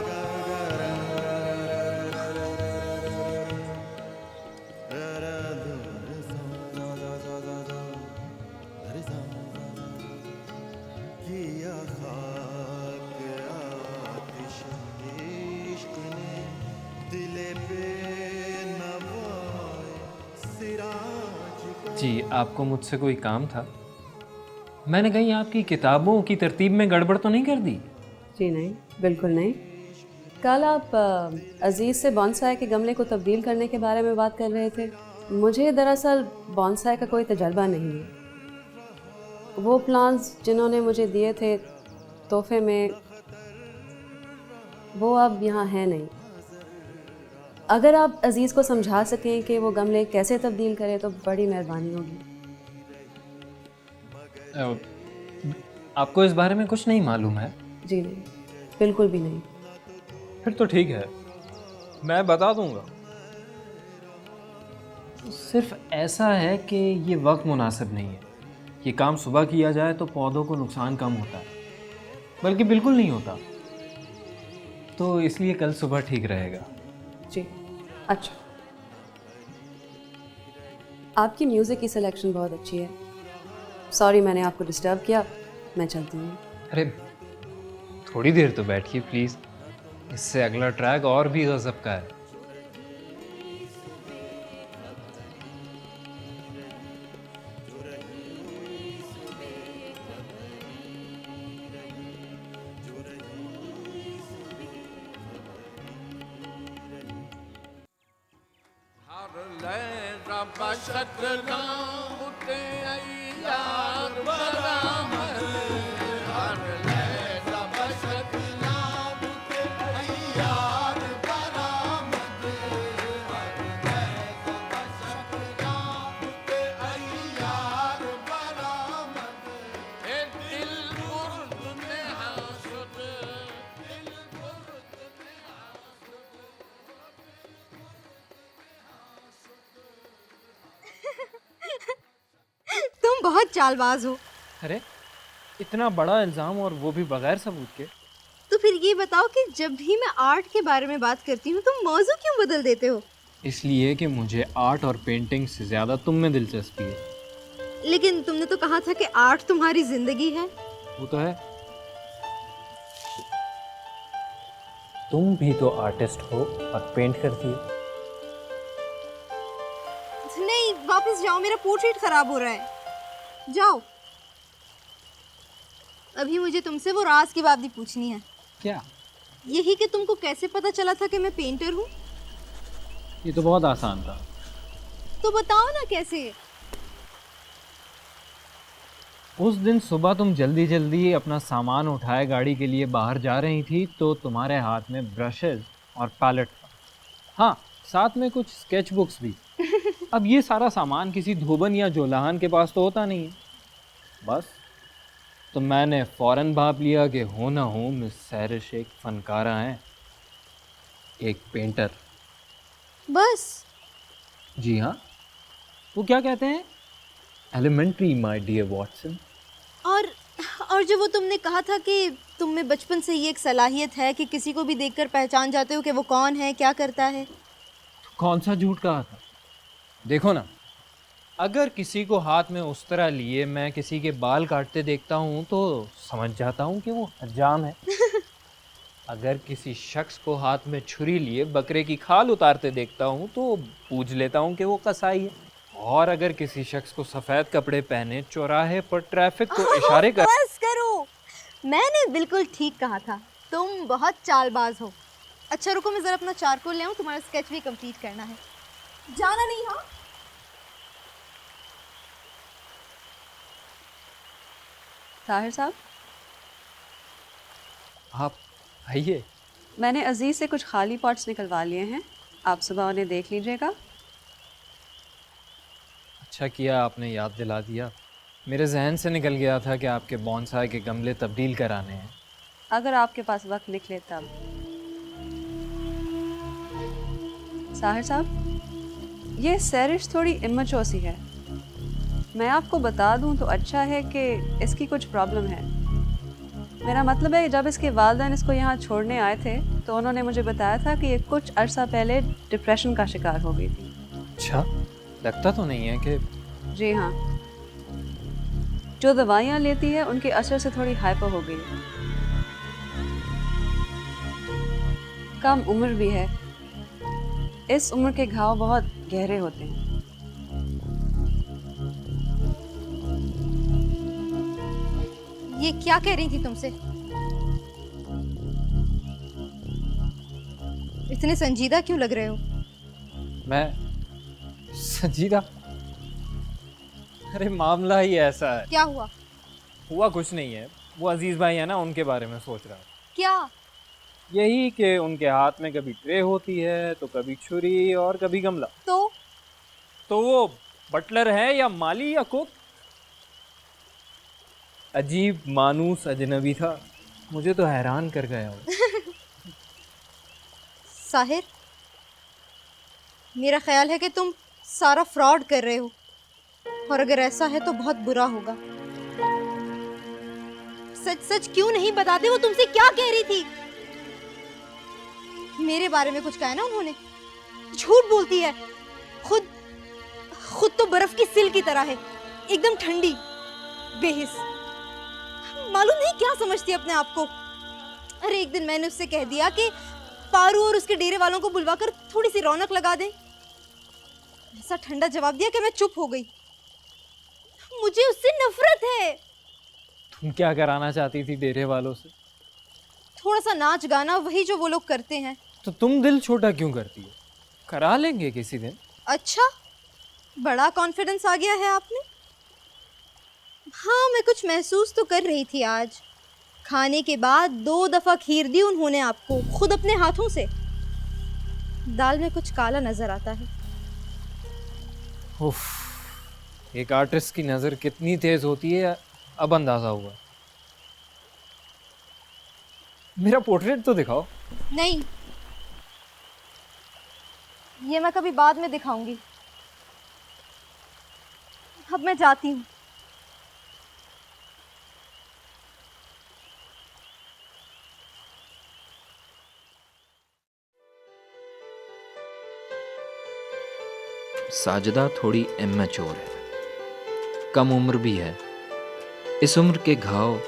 जी, आपको मुझसे कोई काम था? मैंने कहीं आपकी किताबों की तरतीब में गड़बड़ तो नहीं कर दी? जी नहीं, बिल्कुल नहीं। कल आप अजीज़ से बॉन्साई के गमले को तब्दील करने के बारे में बात कर रहे थे। मुझे दरअसल बॉन्साई का कोई तजर्बा नहीं है। वो प्लांट्स जिन्होंने मुझे दिए थे तोहफे में, वो अब यहाँ है नहीं। अगर आप अजीज़ को समझा सकें कि वो गमले कैसे तब्दील करें तो बड़ी मेहरबानी होगी। आपको इस बारे में कुछ नहीं मालूम है? जी नहीं, बिल्कुल भी नहीं। फिर तो ठीक है, मैं बता दूंगा। सिर्फ ऐसा है कि ये वक्त मुनासिब नहीं है। ये काम सुबह किया जाए तो पौधों को नुकसान कम होता है, बल्कि बिल्कुल नहीं होता। तो इसलिए कल सुबह ठीक रहेगा। जी अच्छा। आपकी म्यूज़िक की सिलेक्शन बहुत अच्छी है। सॉरी मैंने आपको डिस्टर्ब किया, मैं चलती हूँ। अरे थोड़ी देर तो बैठिए प्लीज़, इससे अगला ट्रैक और भी गज़ब का है। तुम बहुत चालबाज हो। अरे इतना बड़ा इल्ज़ाम और वो भी बगैर सबूत के। तो फिर ये बताओ कि जब भी मैं आर्ट के बारे में बात करती हूँ तुम मौजू क्यों बदल देते हो? इसलिए कि मुझे आर्ट और पेंटिंग से ज़्यादा तुम में दिलचस्पी है। लेकिन तुमने तो कहा था कि आर्ट तुम्हारी जिंदगी है। वो तो है। तुम भी तो आर्टिस्ट हो और पेंट करती हो। नहीं, वापस जाओ, मेरा पोर्ट्रेट खराब हो रहा है। जाओ। अभी मुझे तुमसे वो राज की बात भी पूछनी है। क्या? यही कि तुमको कैसे पता चला था कि मैं पेंटर हूँ? ये तो बहुत आसान था। तो बताओ ना कैसे। उस दिन सुबह तुम जल्दी जल्दी अपना सामान उठाए गाड़ी के लिए बाहर जा रही थी, तो तुम्हारे हाथ में ब्रशेस और पैलेट था। हाँ, साथ में कुछ स्केच बुक्स भी। अब ये सारा सामान किसी धोबन या जोलाहन के पास तो होता नहीं है। बस तो मैंने फ़ौरन भाप लिया कि हो ना हो मिस सैरिश एक फनकारा हैं, एक पेंटर। बस? जी हाँ, वो क्या कहते हैं, एलिमेंट्री माय डियर वॉटसन। और जो वो तुमने कहा था कि तुम में बचपन से ये एक सलाहियत है कि किसी को भी देखकर पहचान जाते हो कि वो कौन है, क्या करता है। कौन सा झूठ कहा था? देखो ना, अगर किसी को हाथ में उस तरह लिए मैं किसी के बाल काटते देखता हूँ तो समझ जाता हूँ कि वो हज्जाम है। अगर किसी शख्स को हाथ में छुरी लिए बकरे की खाल उतारते देखता हूँ तो पूछ लेता हूँ कि वो कसाई है। और अगर किसी शख्स को सफ़ेद कपड़े पहने चौराहे पर ट्रैफिक को इशारे कर। बस करो, मैंने बिल्कुल ठीक कहा था, तुम बहुत चालबाज हो। अच्छा रुको, मैं ज़रा अपना चारकोल ले आऊँ, तुम्हारा स्केच भी कंप्लीट करना है। जाना नहीं? हाँ ताहिर साहब, आप आइए। मैंने अजीज़ से कुछ खाली पॉट्स निकलवा लिए हैं, आप सुबह उन्हें देख लीजिएगा। अच्छा किया आपने याद दिला दिया, मेरे जहन से निकल गया था कि आपके बॉन्साई के गमले तब्दील कराने हैं। अगर आपके पास वक्त निकले तब। ताहिर साहब, ये सैरिश थोड़ी इम्मचोसी है। मैं आपको बता दूं तो अच्छा है कि इसकी कुछ प्रॉब्लम है। मेरा मतलब है, जब इसके वालिदैन इसको यहाँ छोड़ने आए थे तो उन्होंने मुझे बताया था कि ये कुछ अरसा पहले डिप्रेशन का शिकार हो गई थी। अच्छा, लगता तो नहीं है कि। जी हाँ, जो दवाइयाँ लेती है उनके असर से थोड़ी हाइपर हो गई है। कम उम्र भी है, इस उम्र के घाव बहुत गहरे होते हैं। ये क्या कह रही थी तुमसे? इतने संजीदा क्यों लग रहे हो? मैं संजीदा? अरे मामला ही ऐसा है। क्या हुआ? हुआ कुछ नहीं है, वो अजीज भाई है ना, उनके बारे में सोच रहा हूँ। क्या? यही कि उनके हाथ में कभी ट्रे होती है तो कभी छुरी और कभी गमला। तो वो बटलर है या माली या कुक? अजीब मानूस अजनबी था, मुझे तो हैरान कर गया वो। साहिर, मेरा ख्याल है कि तुम सारा फ्रॉड कर रहे हो, और अगर ऐसा है तो बहुत बुरा होगा। सच सच क्यों नहीं बताते? वो तुमसे क्या कह रही थी? मेरे बारे में कुछ कहा है ना उन्होंने? झूठ बोलती है। खुद तो बर्फ की सिल की तरह है, एकदम ठंडी, बेहिस। मालूम नहीं क्या समझती है अपने आप को। अरे एक दिन मैंने उससे कह दिया कि पारू और उसके डेरे वालों को बुलवाकर थोड़ी सी रौनक लगा दे। ऐसा ठंडा जवाब दिया कि मैं चुप हो गई। मुझे उससे नफरत है। तुम क्या कराना चाहती थी डेरे वालों से? थोड़ा सा नाच गाना, वही जो वो लोग करते हैं। तो तुम दिल छोटा क्यों करती हो? करा लेंगे किसी दिन। अच्छा, बड़ा कॉन्फिडेंस आ गया है आप में। हाँ, मैं कुछ महसूस तो कर रही थी आज। खाने के बाद 2 दफा खीर दी उन्होंने आपको, खुद अपने हाथों से। दाल में कुछ काला नजर आता है। उफ, एक आर्टिस्ट की नज़र कितनी तेज होती है अब अंदाजा हुआ। मेरा पोर्ट्रेट तो दिखाओ। नहीं, ये मैं कभी बाद में दिखाऊंगी। अब मैं जाती हूँ। साजिदा थोड़ी इमेच्योर है, कम उम्र भी है। इस उम्र के घाव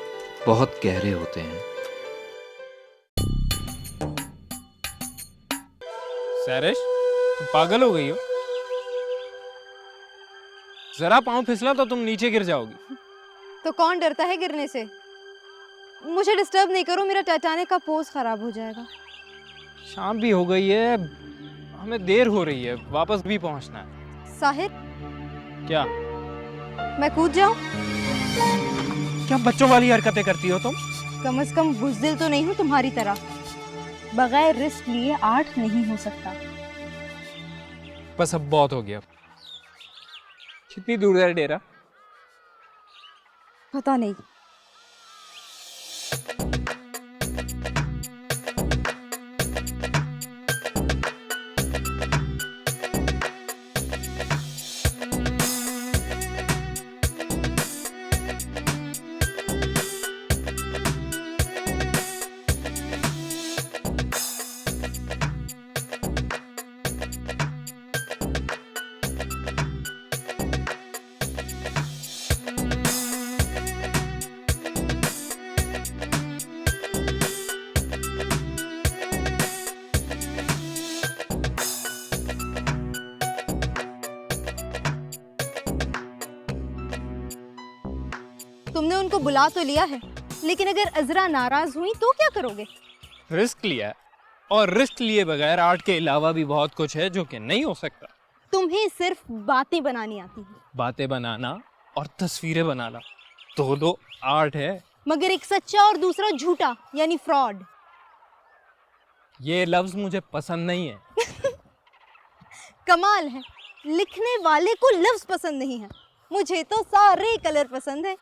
बहुत गहरे होते हैं। सैरिश, तुम पागल हो गई हो? जरा पाँव फिसला तो तुम नीचे गिर जाओगी। तो कौन डरता है गिरने से? मुझे डिस्टर्ब नहीं करो, मेरा टाइटैनिक का पोज खराब हो जाएगा। शाम भी हो गई है, हमें देर हो रही है, वापस भी पहुंचना है। साहिर, क्या? मैं कूद जाऊं? क्या बच्चों वाली हरकतें करती हो तुम? कम से कम बुज़दिल तो नहीं हूँ तुम्हारी तरह। बगैर रिस्क लिए आर्ट नहीं हो सकता। बस अब बहुत हो गया। कितनी दूर है डेरा? पता नहीं। तुमने उनको बुला तो लिया है, लेकिन अगर अजरा नाराज हुई तो क्या करोगे? रिस्क लिया है, और रिस्क लिए बगैर आर्ट के अलावा भी बहुत कुछ है जो कि नहीं हो सकता। तुम्हें सिर्फ बातें बनानी आती है। बातें बनाना और तस्वीरें बनाना दो आर्ट है। मगर एक सच्चा और दूसरा झूठा, यानी फ्रॉड। ये लफ्ज मुझे पसंद नहीं है। कमाल है, लिखने वाले को लफ्ज पसंद नहीं है। मुझे तो सारे कलर पसंद है।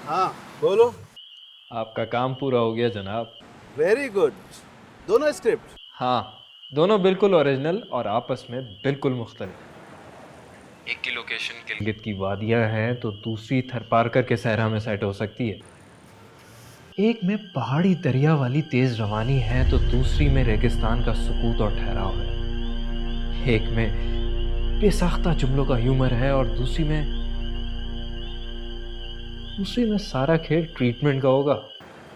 हाँ बोलो। आपका काम पूरा हो गया जनाब। Very good. दोनों स्क्रिप्ट? हाँ, दोनों बिल्कुल ओरिजिनल और आपस में बिल्कुल मुख्तलिफ। एक की लोकेशन गिलगित की वादियाँ हैं तो दूसरी थरपारकर के सहरा में सेट हो सकती है। एक में पहाड़ी दरिया वाली तेज रवानी है तो दूसरी में रेगिस्तान का सुकूत और ठहराव है। एक में बेसाख्ता जुमलों का ह्यूमर है और दूसरी में सारा खेल ट्रीटमेंट का होगा।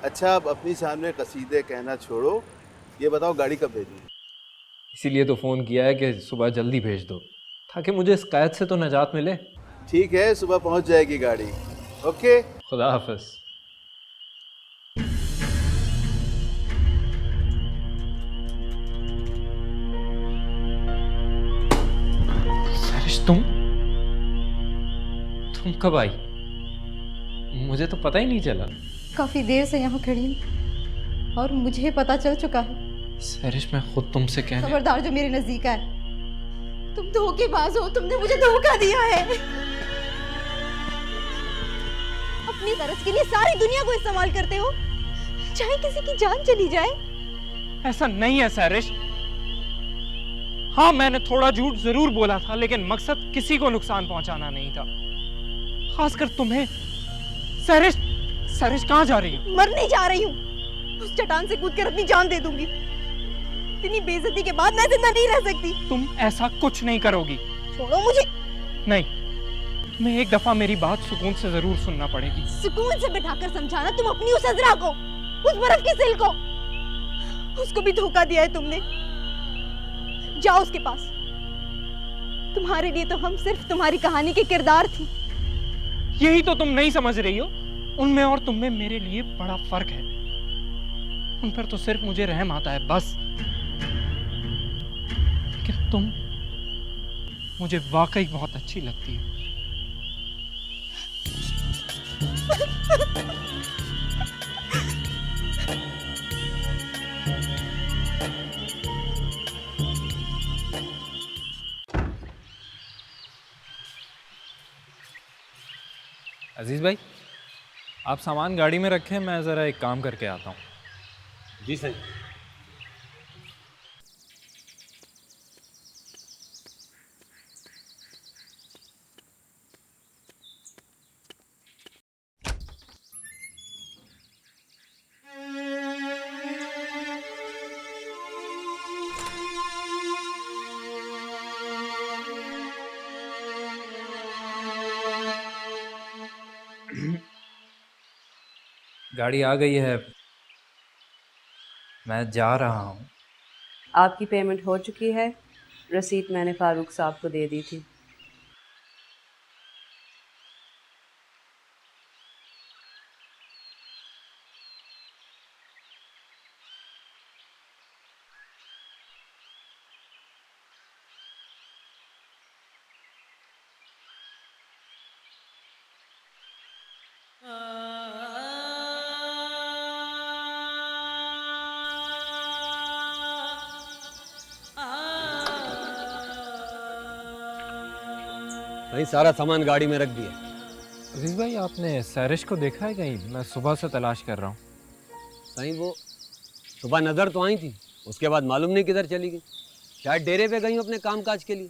अच्छा, अब अपनी शान में कसीदे कहना छोड़ो, ये बताओ गाड़ी कब भेजी? इसीलिए तो फ़ोन किया है कि सुबह जल्दी भेज दो ताकि मुझे इस कैद से तो निजात मिले। ठीक है, सुबह पहुंच जाएगी गाड़ी। ओके, खुदा हाफिज। सरिश, तुम कब आई? मुझे तो पता ही नहीं चला। काफी देर से यहाँ खड़ी हूँ और मुझे पता चल चुका है। सरिश, मैं खुद तुमसे कहने। खबरदार जो मेरे नजदीक है। तुम धोखेबाज हो, तुमने मुझे धोखा दिया है। अपनी गरज के लिए सारी दुनिया को इस्तेमाल करते हो, चाहे किसी की जान चली जाए। ऐसा नहीं है सरिश। हाँ, मैंने थोड़ा झूठ जरूर बोला था, लेकिन मकसद किसी को नुकसान पहुंचाना नहीं था, खासकर तुम्हें। सरिश कहाँ जा रही हो? मरने जा रही हूँ। उस चट्टान से कूदकर अपनी जान दे दूंगी। इतनी बेइज्जती के बाद मैं जिंदा नहीं रह सकती। तुम ऐसा कुछ नहीं करोगी। छोड़ो मुझे। नहीं, तुम्हें एक दफा मेरी बात सुकून से जरूर सुनना पड़ेगी। सुकून से बिठाकर समझाना तुम अपनी उस अजरा को, उस बर्फ की सिल को। उसको भी धोखा दिया है तुमने। जाओ उसके पास। तुम्हारे लिए तो हम सिर्फ तुम्हारी कहानी के किरदार थी। यही तो तुम नहीं समझ रही हो। उनमें और तुम में मेरे लिए बड़ा फर्क है। उन पर तो सिर्फ मुझे रहम आता है बस, लेकिन तुम मुझे वाकई बहुत अच्छी लगती हो। अजीज भाई, आप सामान गाड़ी में रखें, मैं ज़रा एक काम करके आता हूँ। जी सही। गाड़ी आ गई है, मैं जा रहा हूँ। आपकी पेमेंट हो चुकी है। रसीद मैंने फारूक साहब को दे दी थी। नहीं, सारा सामान गाड़ी में रख दिया। अजीज भाई, आपने सरिश को देखा है कहीं? मैं सुबह से तलाश कर रहा हूँ। सही, वो सुबह नज़र तो आई थी, उसके बाद मालूम नहीं किधर चली गई। शायद डेरे पे गई हूँ अपने काम काज के लिए।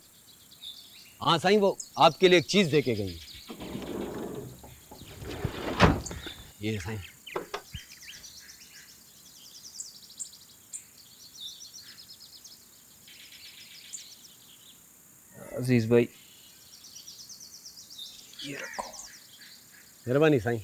हाँ साईं, वो आपके लिए एक चीज़ दे के गई। ये साईं। अजीज भाई, ये रखो। मेहरबानी साईं।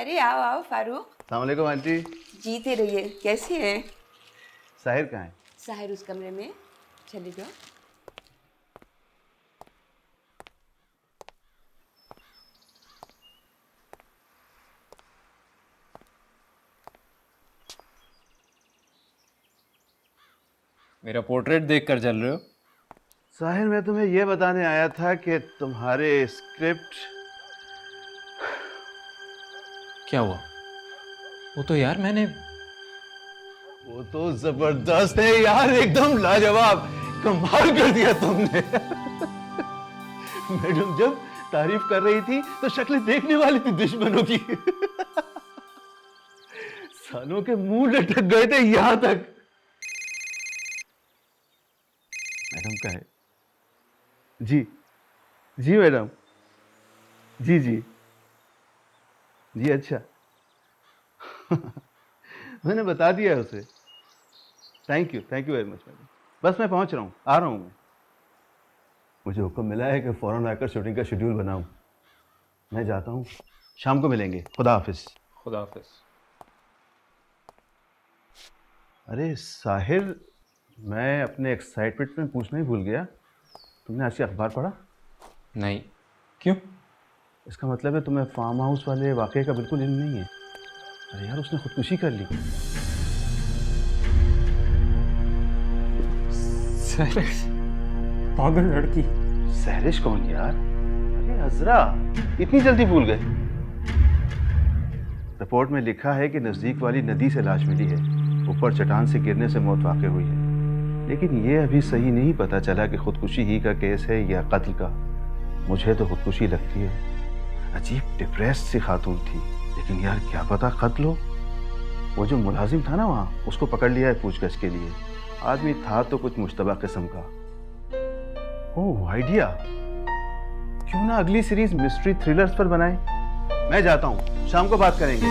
अरे आओ आओ फारूक, अस्सलाम वालेकुम आंटी। जीते रहिए। कैसे हैं? साहिर कहाँ है? साहिर उस कमरे में, चले जाओ। मेरा पोर्ट्रेट देखकर जल रहे हो? साहिर, मैं तुम्हें यह बताने आया था कि तुम्हारे स्क्रिप्ट। क्या हुआ? वो तो यार मैंने वो तो जबरदस्त है यार, एकदम लाजवाब, कमाल कर दिया तुमने। मैडम जब तारीफ कर रही थी तो शक्लें देखने वाली थी दुश्मनों की। सालों के मुंह लटक गए थे यहां तक। मैडम का है? जी जी मैडम, जी जी जी, अच्छा। मैंने बता दिया है उसे। Thank you very much madam. बस मैं पहुंच रहा हूँ, आ रहा हूँ मैं। मुझे हुक्म मिला है कि फौरन आकर शूटिंग का शेड्यूल बनाऊं। मैं जाता हूँ, शाम को मिलेंगे। खुदा हाफिज। खुदा हाफिज। अरे साहिर, मैं अपने एक्साइटमेंट में पूछना ही भूल गया, तुमने आज के अखबार पढ़ा? नहीं। क्यों? इसका मतलब है तुम्हें फार्म हाउस वाले वाकये का बिल्कुल इल्म नहीं है। अरे यार, उसने खुदकुशी कर ली। सहरिश? पागल लड़की। सहरिश कौन यार? अरे अजरा, इतनी जल्दी भूल गए? रिपोर्ट में लिखा है कि नजदीक वाली नदी से लाश मिली है, ऊपर चट्टान से गिरने से मौत वाक़ई हुई है। लेकिन ये अभी सही नहीं पता चला कि खुदकुशी ही का केस है या कत्ल का। मुझे तो खुदकुशी लगती है। अजीब डिप्रेस्ड सी खातून थी, लेकिन यार क्या पता कत्ल हो। वो जो मुलाजिम था ना वहाँ, उसको पकड़ लिया है पूछगछ के लिए। आदमी था तो कुछ मुश्तबा किस्म का। ओह आइडिया, क्यों ना अगली सीरीज मिस्ट्री थ्रिलर्स पर बनाए। मैं जाता हूँ, शाम को बात करेंगे।